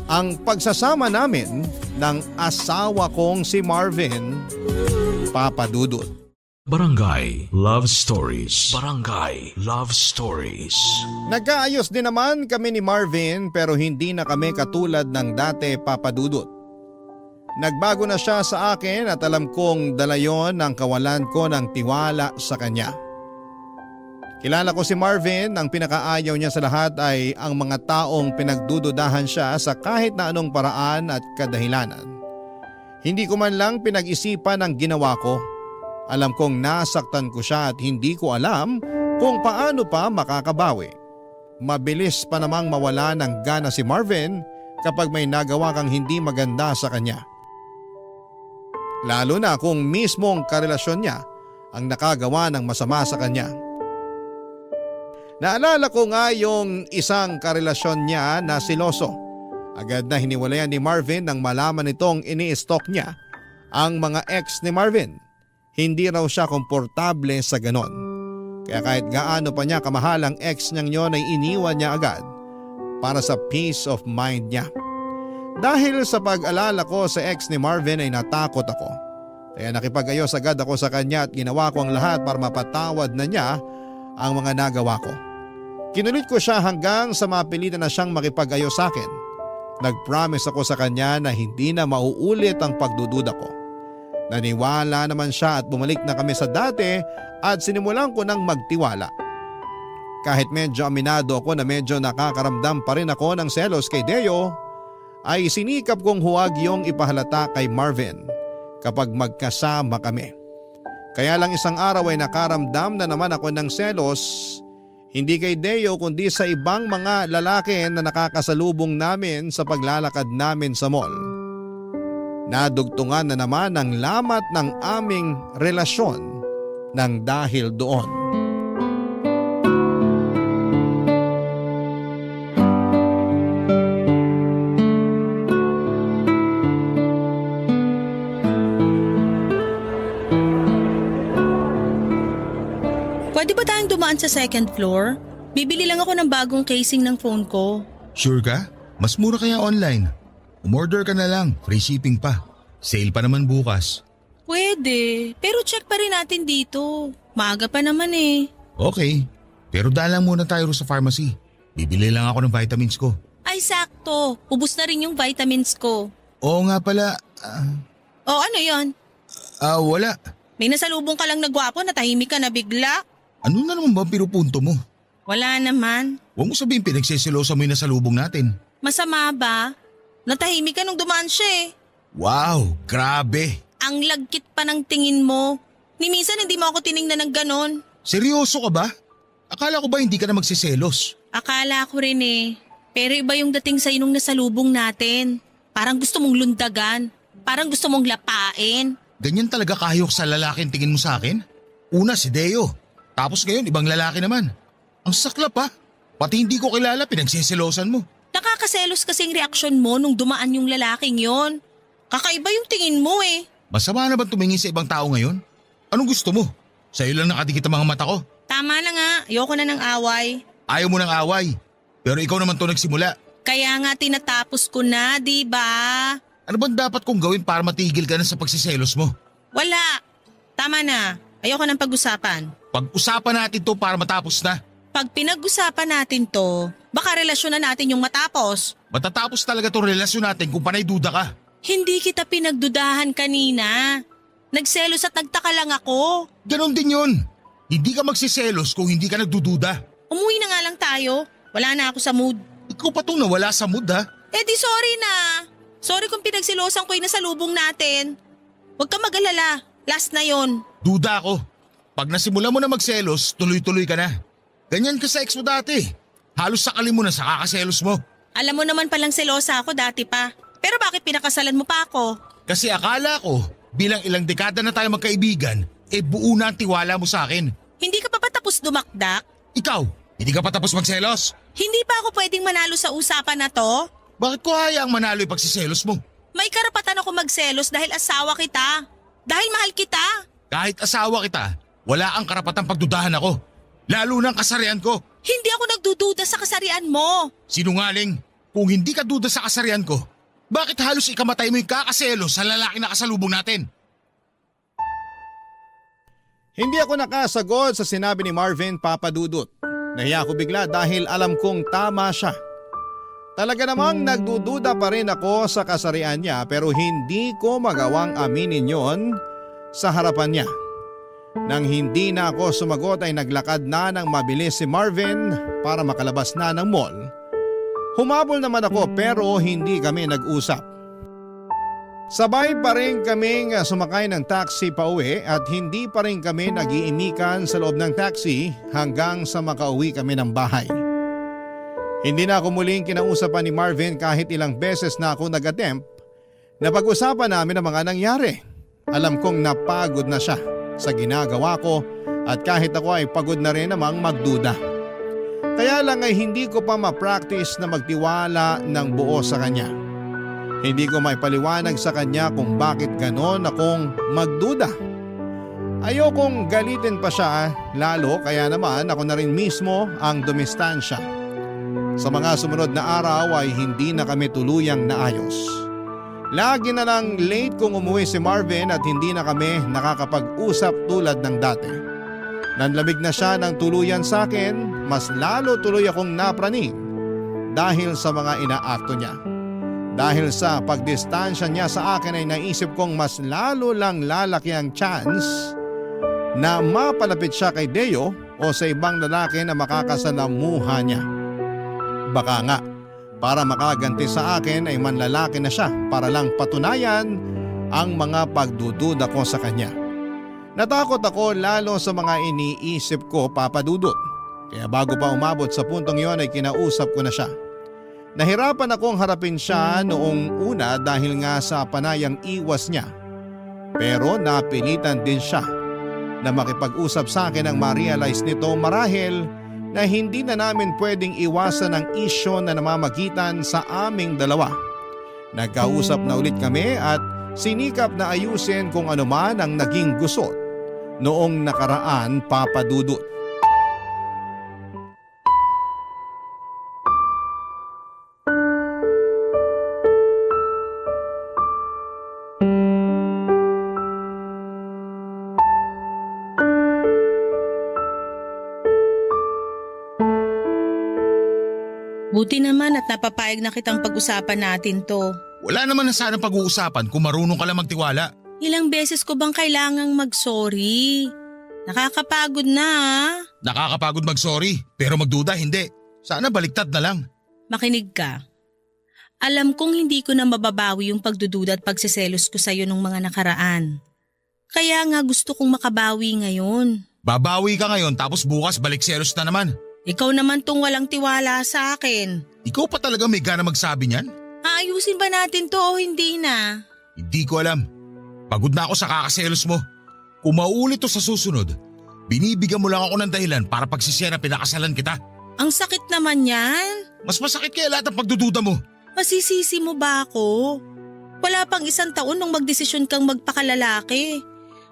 Ang pagsasama namin ng asawa kong si Marvin, papadudot. Barangay Love Stories. Barangay Love Stories. Nagkaayos din naman kami ni Marvin pero hindi na kami katulad ng dati, Papa Dudut. Nagbago na siya sa akin at alam kong dala yon ng kawalan ko ng tiwala sa kanya. Kilala ko si Marvin, ang pinakaayaw niya sa lahat ay ang mga taong pinagdududahan siya sa kahit na anong paraan at kadahilanan. Hindi ko man lang pinag-isipan ang ginawa ko. Alam kong nasaktan ko siya at hindi ko alam kung paano pa makakabawi. Mabilis pa namang mawala ng gana si Marvin kapag may nagawa kang hindi maganda sa kanya. Lalo na kung mismong karelasyon niya ang nakagawa ng masama sa kanya. Naalala ko nga yung isang karelasyon niya na siloso. Agad na hiniwalayan ni Marvin nang malaman nitong ini-stalk niya ang mga ex ni Marvin. Hindi raw siya komportable sa ganon. Kaya kahit gaano pa niya kamahal ang ex niyang yon ay iniwan niya agad para sa peace of mind niya. Dahil sa pag-alala ko sa ex ni Marvin ay natakot ako. Kaya nakipag-ayos agad ako sa kanya at ginawa ko ang lahat para mapatawad na niya ang mga nagawa ko. Kinulit ko siya hanggang sa mapilitan na siyang makipag-ayos sa akin. Nag-promise ako sa kanya na hindi na mauulit ang pagdududa ko. Naniwala naman siya at bumalik na kami sa dati at sinimulan ko ng magtiwala. Kahit medyo aminado ako na medyo nakakaramdam pa rin ako ng selos kay Deo, ay sinikap kong huwag yung ipahalata kay Marvin kapag magkasama kami. Kaya lang isang araw ay nakaramdam na naman ako ng selos, hindi kay Deo kundi sa ibang mga lalaki na nakakasalubong namin sa paglalakad namin sa mall. Nadugtungan na naman ang lamat ng aming relasyon nang dahil doon. Pwede ba tayong dumaan sa second floor? Bibili lang ako ng bagong casing ng phone ko. Sure ka? Mas mura kaya online. Umorder ka na lang, free shipping pa. Sale pa naman bukas. Pwede, pero check pa rin natin dito. Maaga pa naman eh. Okay, pero daan lang muna tayo sa pharmacy. Bibili lang ako ng vitamins ko. Ay sakto, ubos na rin yung vitamins ko. Oo nga pala. Ano yon? Wala. May nasalubong ka lang na gwapo na tahimik ka na bigla. Ano na naman ba ang pinupunto mo? Wala naman. Huwag mo sabihin pinagsisilosa mo yung nasalubong natin. Masama ba? Natahimik ka nung dumaan siya eh. Wow, grabe. Ang lagkit pa ng tingin mo. Ni minsan hindi mo ako tiningnan ng ganon. Seryoso ka ba? Akala ko ba hindi ka na magsiselos? Akala ko rin eh. Pero iba yung dating sa inong nasalubong natin. Parang gusto mong lundagan. Parang gusto mong lapain. Ganyan talaga kahayok sa lalaking tingin mo sa akin? Una si Deo. Tapos ngayon ibang lalaki naman. Ang saklap ha. Pati hindi ko kilala pinagsisilosan mo. Nakakaselos kasing reaksyon mo nung dumaan yung lalaking yon. Kakaiba yung tingin mo eh. Masama na ba tumingin sa ibang tao ngayon? Anong gusto mo? Sa'yo lang nakadikit ang mga mata ko. Tama na nga, ayoko na ng away. Ayaw mo ng away. Pero ikaw naman to nagsimula. Kaya nga tinatapos ko na, di ba? Ano bang dapat kong gawin para matigil ka na sa pagsiselos mo? Wala. Tama na. Ayoko ng pag-usapan. Pag-usapan natin to para matapos na. Pag pinag-usapan natin to, baka relasyon na natin yung matapos. Matatapos talaga tong relasyon natin kung panay duda ka. Hindi kita pinagdudahan kanina. Nagselos at nagtaka lang ako. Ganon din yun. Hindi ka magsiselos kung hindi ka nagdududa. Umuwi na nga lang tayo. Wala na ako sa mood. Ikaw pa tong nawala sa mood ha. Eh di sorry na. Sorry kung pinagsilosan ko yung nasalubong natin. Huwag ka mag-alala. Last na yon. Duda ako. Pag nasimula mo na magselos, tuloy-tuloy ka na. Ganyan ka sa ex mo dati. Halos sakali mo na sa kakaselos mo. Alam mo naman palang selosa ako dati pa. Pero bakit pinakasalan mo pa ako? Kasi akala ko, bilang ilang dekada na tayo magkaibigan, buo na ang tiwala mo sa akin. Hindi ka pa ba tapos dumakdak? Ikaw, hindi ka pa tapos magselos? Hindi pa ako pwedeng manalo sa usapan na to? Bakit ko hayaang manalo yung pagsiselos mo? May karapatan ako magselos dahil asawa kita. Dahil mahal kita. Kahit asawa kita, wala ang karapatang pagdudahan ako. Lalo ng kasarian ko. Hindi ako nagdududa sa kasarian mo. Sinungaling, kung hindi ka duda sa kasarian ko, bakit halos ikamatay mo yung kakaselos sa lalaki na kasalubong natin? Hindi ako nakasagot sa sinabi ni Marvin, Papa Dudut. Nahiya ako bigla dahil alam kong tama siya. Talaga namang nagdududa pa rin ako sa kasarian niya pero hindi ko magawang aminin yon sa harapan niya. Nang hindi na ako sumagot ay naglakad na ng mabilis si Marvin para makalabas na ng mall. Humabol naman ako pero hindi kami nag-usap. Sabay pa rin kaming sumakay ng taxi pa uwi at hindi pa rin kami nag-iimikan sa loob ng taxi hanggang sa makauwi kami ng bahay. Hindi na ako muling kinausapan ni Marvin kahit ilang beses na ako nag-attempt na pag-usapan namin ang mga nangyari. Alam kong napagod na siya sa ginagawa ko at kahit ako ay pagod na rin namang magduda. Kaya lang ay hindi ko pa ma-practice na magtiwala ng buo sa kanya. Hindi ko maipaliwanag sa kanya kung bakit ganon akong magduda. Ayokong galitin pa siya lalo kaya naman ako na rin mismo ang dumistansya. Sa mga sumunod na araw ay hindi na kami tuluyang naayos. Lagi na lang late kung umuwi si Marvin at hindi na kami nakakapag-usap tulad ng dati. Nanlamig na siya ng tuluyan sa akin, mas lalo tuloy akong napraning dahil sa mga inaakto niya. Dahil sa pagdistansya niya sa akin ay naisip kong mas lalo lang lalaki ang chance na mapalapit siya kay Deo o sa ibang lalaki na makakasalamuha niya. Baka nga, para makaganti sa akin ay manlalaki na siya para lang patunayan ang mga pagdududa ko sa kanya. Natakot ako lalo sa mga iniisip ko, Papa Dudut. Kaya bago pa umabot sa puntong yon ay kinausap ko na siya. Nahirapan akong harapin siya noong una dahil nga sa panayang iwas niya. Pero napilitan din siya na makipag-usap sa akin nang ma-realize nito marahil na hindi na namin pwedeng iwasan ang isyo na namamagitan sa aming dalawa. Nagkausap na ulit kami at sinikap na ayusin kung ano man ang naging gusot noong nakaraan, Papa Dudut. Buti naman at napapayag na kitang pag-usapan natin to. Wala naman na sana pag-uusapan kung marunong ka lang magtiwala. Ilang beses ko bang kailangang mag-sorry? Nakakapagod na Nakakapagod mag-sorry pero magduda hindi. Sana baliktad na lang. Makinig ka. Alam kong hindi ko na mababawi yung pagdududa at pagseselos ko sa'yo nung mga nakaraan. Kaya nga gusto kong makabawi ngayon. Babawi ka ngayon tapos bukas balik selos na naman. Ikaw naman tong walang tiwala sa akin. Ikaw pa talaga may gana magsabi niyan? Aayusin ba natin to o hindi na? Hindi ko alam. Pagod na ako sa kakaselos mo. Kung mauulit to sa susunod, binibigyan mo lang ako ng dahilan para pagsisiya na pinakasalan kita. Ang sakit naman yan. Mas masakit kaya lahat ng pagdududa mo. Masisisi mo ba ako? Wala pang 1 taon nung magdesisyon kang magpakalalaki.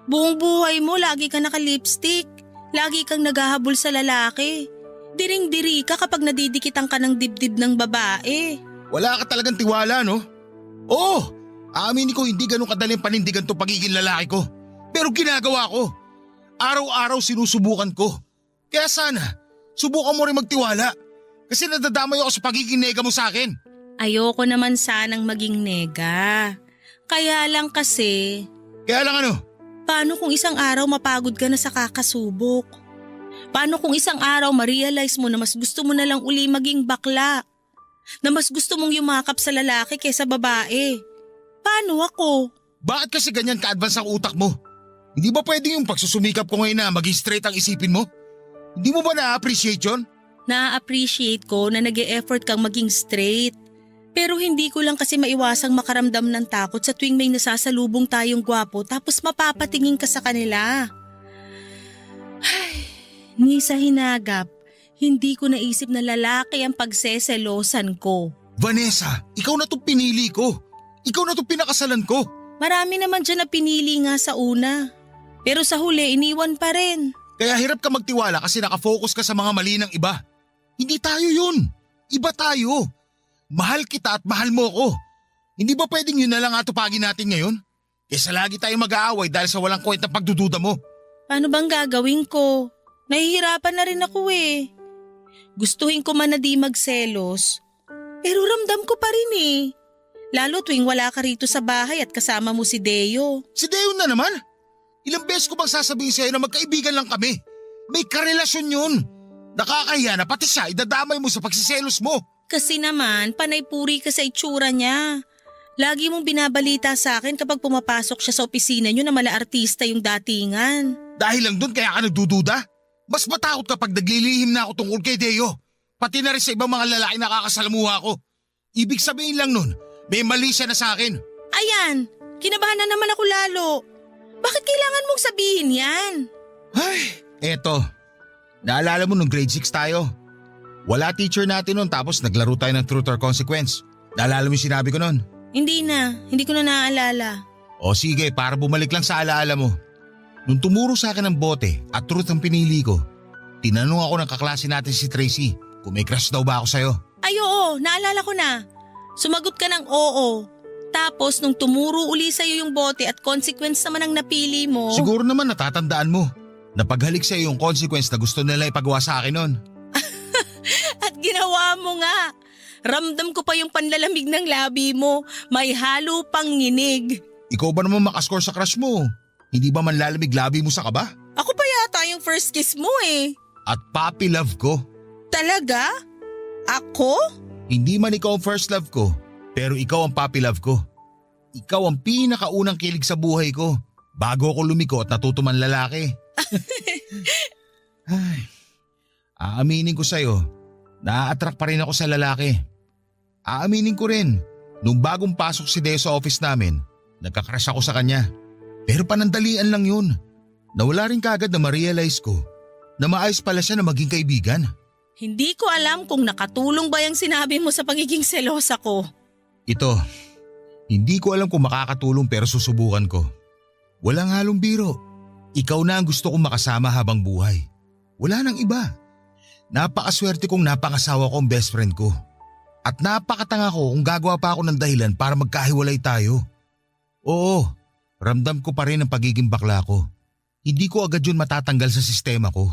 Buong buhay mo lagi ka naka-lipstick. Lagi kang naghahabol sa lalaki. Diring-diri ka kapag nadidikitan ka ng dibdib ng babae. Wala ka talagang tiwala, no? Oo, aaminin ko hindi ganun kadaling panindigan to pagiging lalaki ko. Pero ginagawa ko. Araw-araw sinusubukan ko. Kaya sana, subukan mo rin magtiwala. Kasi nadadamay ako sa pagiging nega mo sa akin. Ayoko naman sanang maging nega. Kaya lang kasi… Kaya lang ano? Paano kung isang araw mapagod ka na sa kakasubok? Paano kung isang araw ma-realize mo na mas gusto mo na lang uli maging bakla? Na mas gusto mong yumakap sa lalaki kaysa babae? Paano ako? Bakit kasi ganyan ka-advance ang utak mo? Hindi ba pwedeng yung pagsusumikap ko ngayon na maging straight ang isipin mo? Hindi mo ba na-appreciate yun? Na-appreciate ko na nag-e-effort kang maging straight. Pero hindi ko lang kasi maiwasang makaramdam ng takot sa tuwing may nasasalubong tayong gwapo tapos mapapatingin ka sa kanila. Ay… Ni sa hinagap, hindi ko naisip na lalaki ang pagseselosan ko. Vanessa, ikaw na itong pinili ko. Ikaw na itong pinakasalan ko. Marami naman dyan na pinili nga sa una. Pero sa huli, iniwan pa rin. Kaya hirap ka magtiwala kasi nakafocus ka sa mga mali ng iba. Hindi tayo yun. Iba tayo. Mahal kita at mahal mo ko. Hindi ba pwedeng yun na lang atupagin natin ngayon? Kesa lagi tayo mag-aaway dahil sa walang kwentang pagdududa mo. Paano bang gagawin ko? Nahihirapan na rin ako eh. Gustuhin ko man na di magselos, pero ramdam ko pa rin eh. Lalo tuwing wala ka rito sa bahay at kasama mo si Deo. Si Deo na naman? Ilang beses ko bang sasabihin sa'yo na magkaibigan lang kami? May karelasyon yun. Nakakahiya na pati siya idadamay mo sa pagsiselos mo. Kasi naman, panay-puri ka sa itsura niya. Lagi mong binabalita sa akin kapag pumapasok siya sa opisina niyo na mala artista yung datingan. Dahil lang doon kaya ka nagdududa? Mas matakot kapag naglilihim na ako tungkol kay Deo. Pati na rin sa ibang mga lalaki nakakasalamuha ko. Ibig sabihin lang nun, may mali siya na sa akin. Ayan, kinabahan na naman ako lalo. Bakit kailangan mong sabihin yan? Ay, eto. Naalala mo nung grade 6 tayo? Wala teacher natin nun tapos naglaro tayo ng truth or consequence. Naalala mo yung sinabi ko nun? Hindi ko na naaalala. O sige, para bumalik lang sa alaala mo. Nung tumuro sa akin ng bote at truth ang pinili ko, tinanong ako ng kaklase natin si Tracy kung may crush daw ba ako sa'yo. Ay oo, naalala ko na. Sumagot ka ng oo. Tapos nung tumuro uli sa'yo yung bote at consequence naman ang napili mo. Siguro naman natatandaan mo. Napaghalik sa'yo yung consequence na gusto nila ipagawa sa akin nun. At ginawa mo nga. Ramdam ko pa yung panlalamig ng labi mo. May halo pang nginig. Ikaw ba naman makascore sa crush mo? Hindi ba manlalamig labi mo sa kaba? Ako pa yata yung first kiss mo eh. At puppy love ko. Talaga? Ako? Hindi man ikaw ang first love ko, pero ikaw ang puppy love ko. Ikaw ang pinakaunang kilig sa buhay ko bago ako lumiko at natuto man lalaki. Ay, aaminin ko sa'yo, na-attract pa rin ako sa lalaki. Aaminin ko rin, nung bagong pasok si Deo sa office namin, nagkakrush ako sa kanya. Pero panandalian lang yun. Nawala rin kagad na ma-realize ko na maayos pala siya na maging kaibigan. Hindi ko alam kung nakatulong ba yung sinabi mo sa pagiging selosa ko. Ito, hindi ko alam kung makakatulong pero susubukan ko. Walang halong biro. Ikaw na ang gusto kong makasama habang buhay. Wala nang iba. Napakaswerte kong napangasawa ko ang best friend ko. At napakatanga ko kung gagawa pa ako ng dahilan para magkahiwalay tayo. Oo, ramdam ko pa rin ang pagiging bakla ko. Hindi ko agad yun matatanggal sa sistema ko.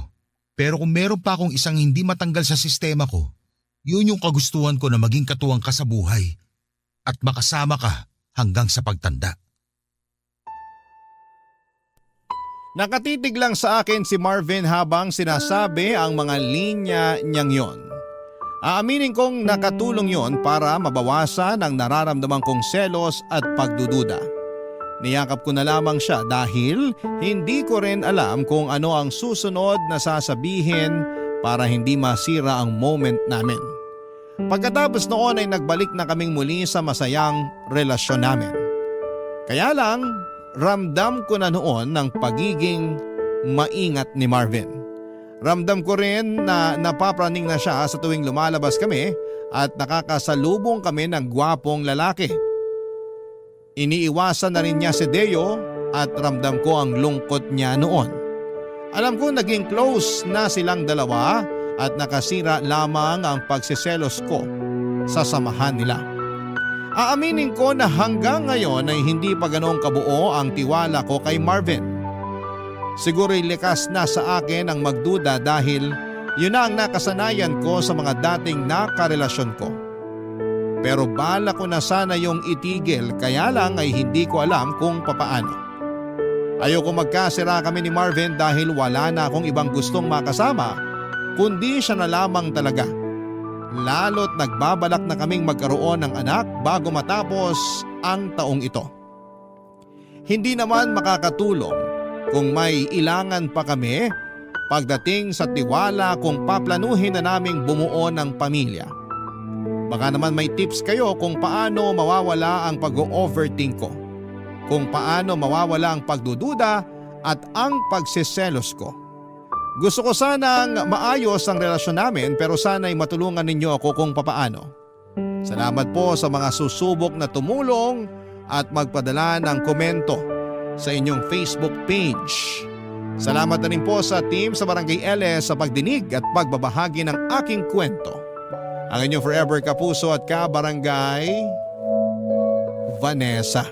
Pero kung meron pa akong isang hindi matanggal sa sistema ko, yun yung kagustuhan ko na maging katuwang ka sa buhay at makasama ka hanggang sa pagtanda. Nakatitig lang sa akin si Marvin habang sinasabi ang mga linya niyang yon. Aaminin kong nakatulong yon para mabawasan ang nararamdaman kong selos at pagdududa. Niyakap ko na lamang siya dahil hindi ko rin alam kung ano ang susunod na sasabihin para hindi masira ang moment namin. Pagkatapos noon ay nagbalik na kaming muli sa masayang relasyon namin. Kaya lang, ramdam ko na noon ng pagiging maingat ni Marvin. Ramdam ko rin na napapraning na siya sa tuwing lumalabas kami at nakakasalubong kami ng gwapong lalaki. Iniiwasan na rin niya si Deo at ramdam ko ang lungkot niya noon. Alam ko naging close na silang dalawa at nakasira lamang ang pagsiselos ko sa samahan nila. Aaminin ko na hanggang ngayon ay hindi pa ganoong kabuo ang tiwala ko kay Marvin. Siguro'y likas na sa akin ang magduda dahil yun na ang nakasanayan ko sa mga dating nakarelasyon ko. Pero bala ko na sana yung itigil kaya lang ay hindi ko alam kung papaano. Ayoko magkasira kami ni Marvin dahil wala na akong ibang gustong makasama kundi siya na lamang talaga. Lalo't nagbabalak na kaming magkaroon ng anak bago matapos ang taong ito. Hindi naman makakatulong kung may ilangan pa kami pagdating sa tiwala kung paplanuhin na naming bumuo ng pamilya. Baka naman may tips kayo kung paano mawawala ang pag-overthink ko. Kung paano mawawala ang pagdududa at ang pagsiselos ko. Gusto ko sanang maayos ang relasyon namin pero sana'y matulungan ninyo ako kung papaano. Salamat po sa mga susubok na tumulong at magpadala ng komento sa inyong Facebook page. Salamat na rin po sa team sa Barangay LS sa pagdinig at pagbabahagi ng aking kwento. Ang inyong forever kapuso at kabarangay, Vanessa.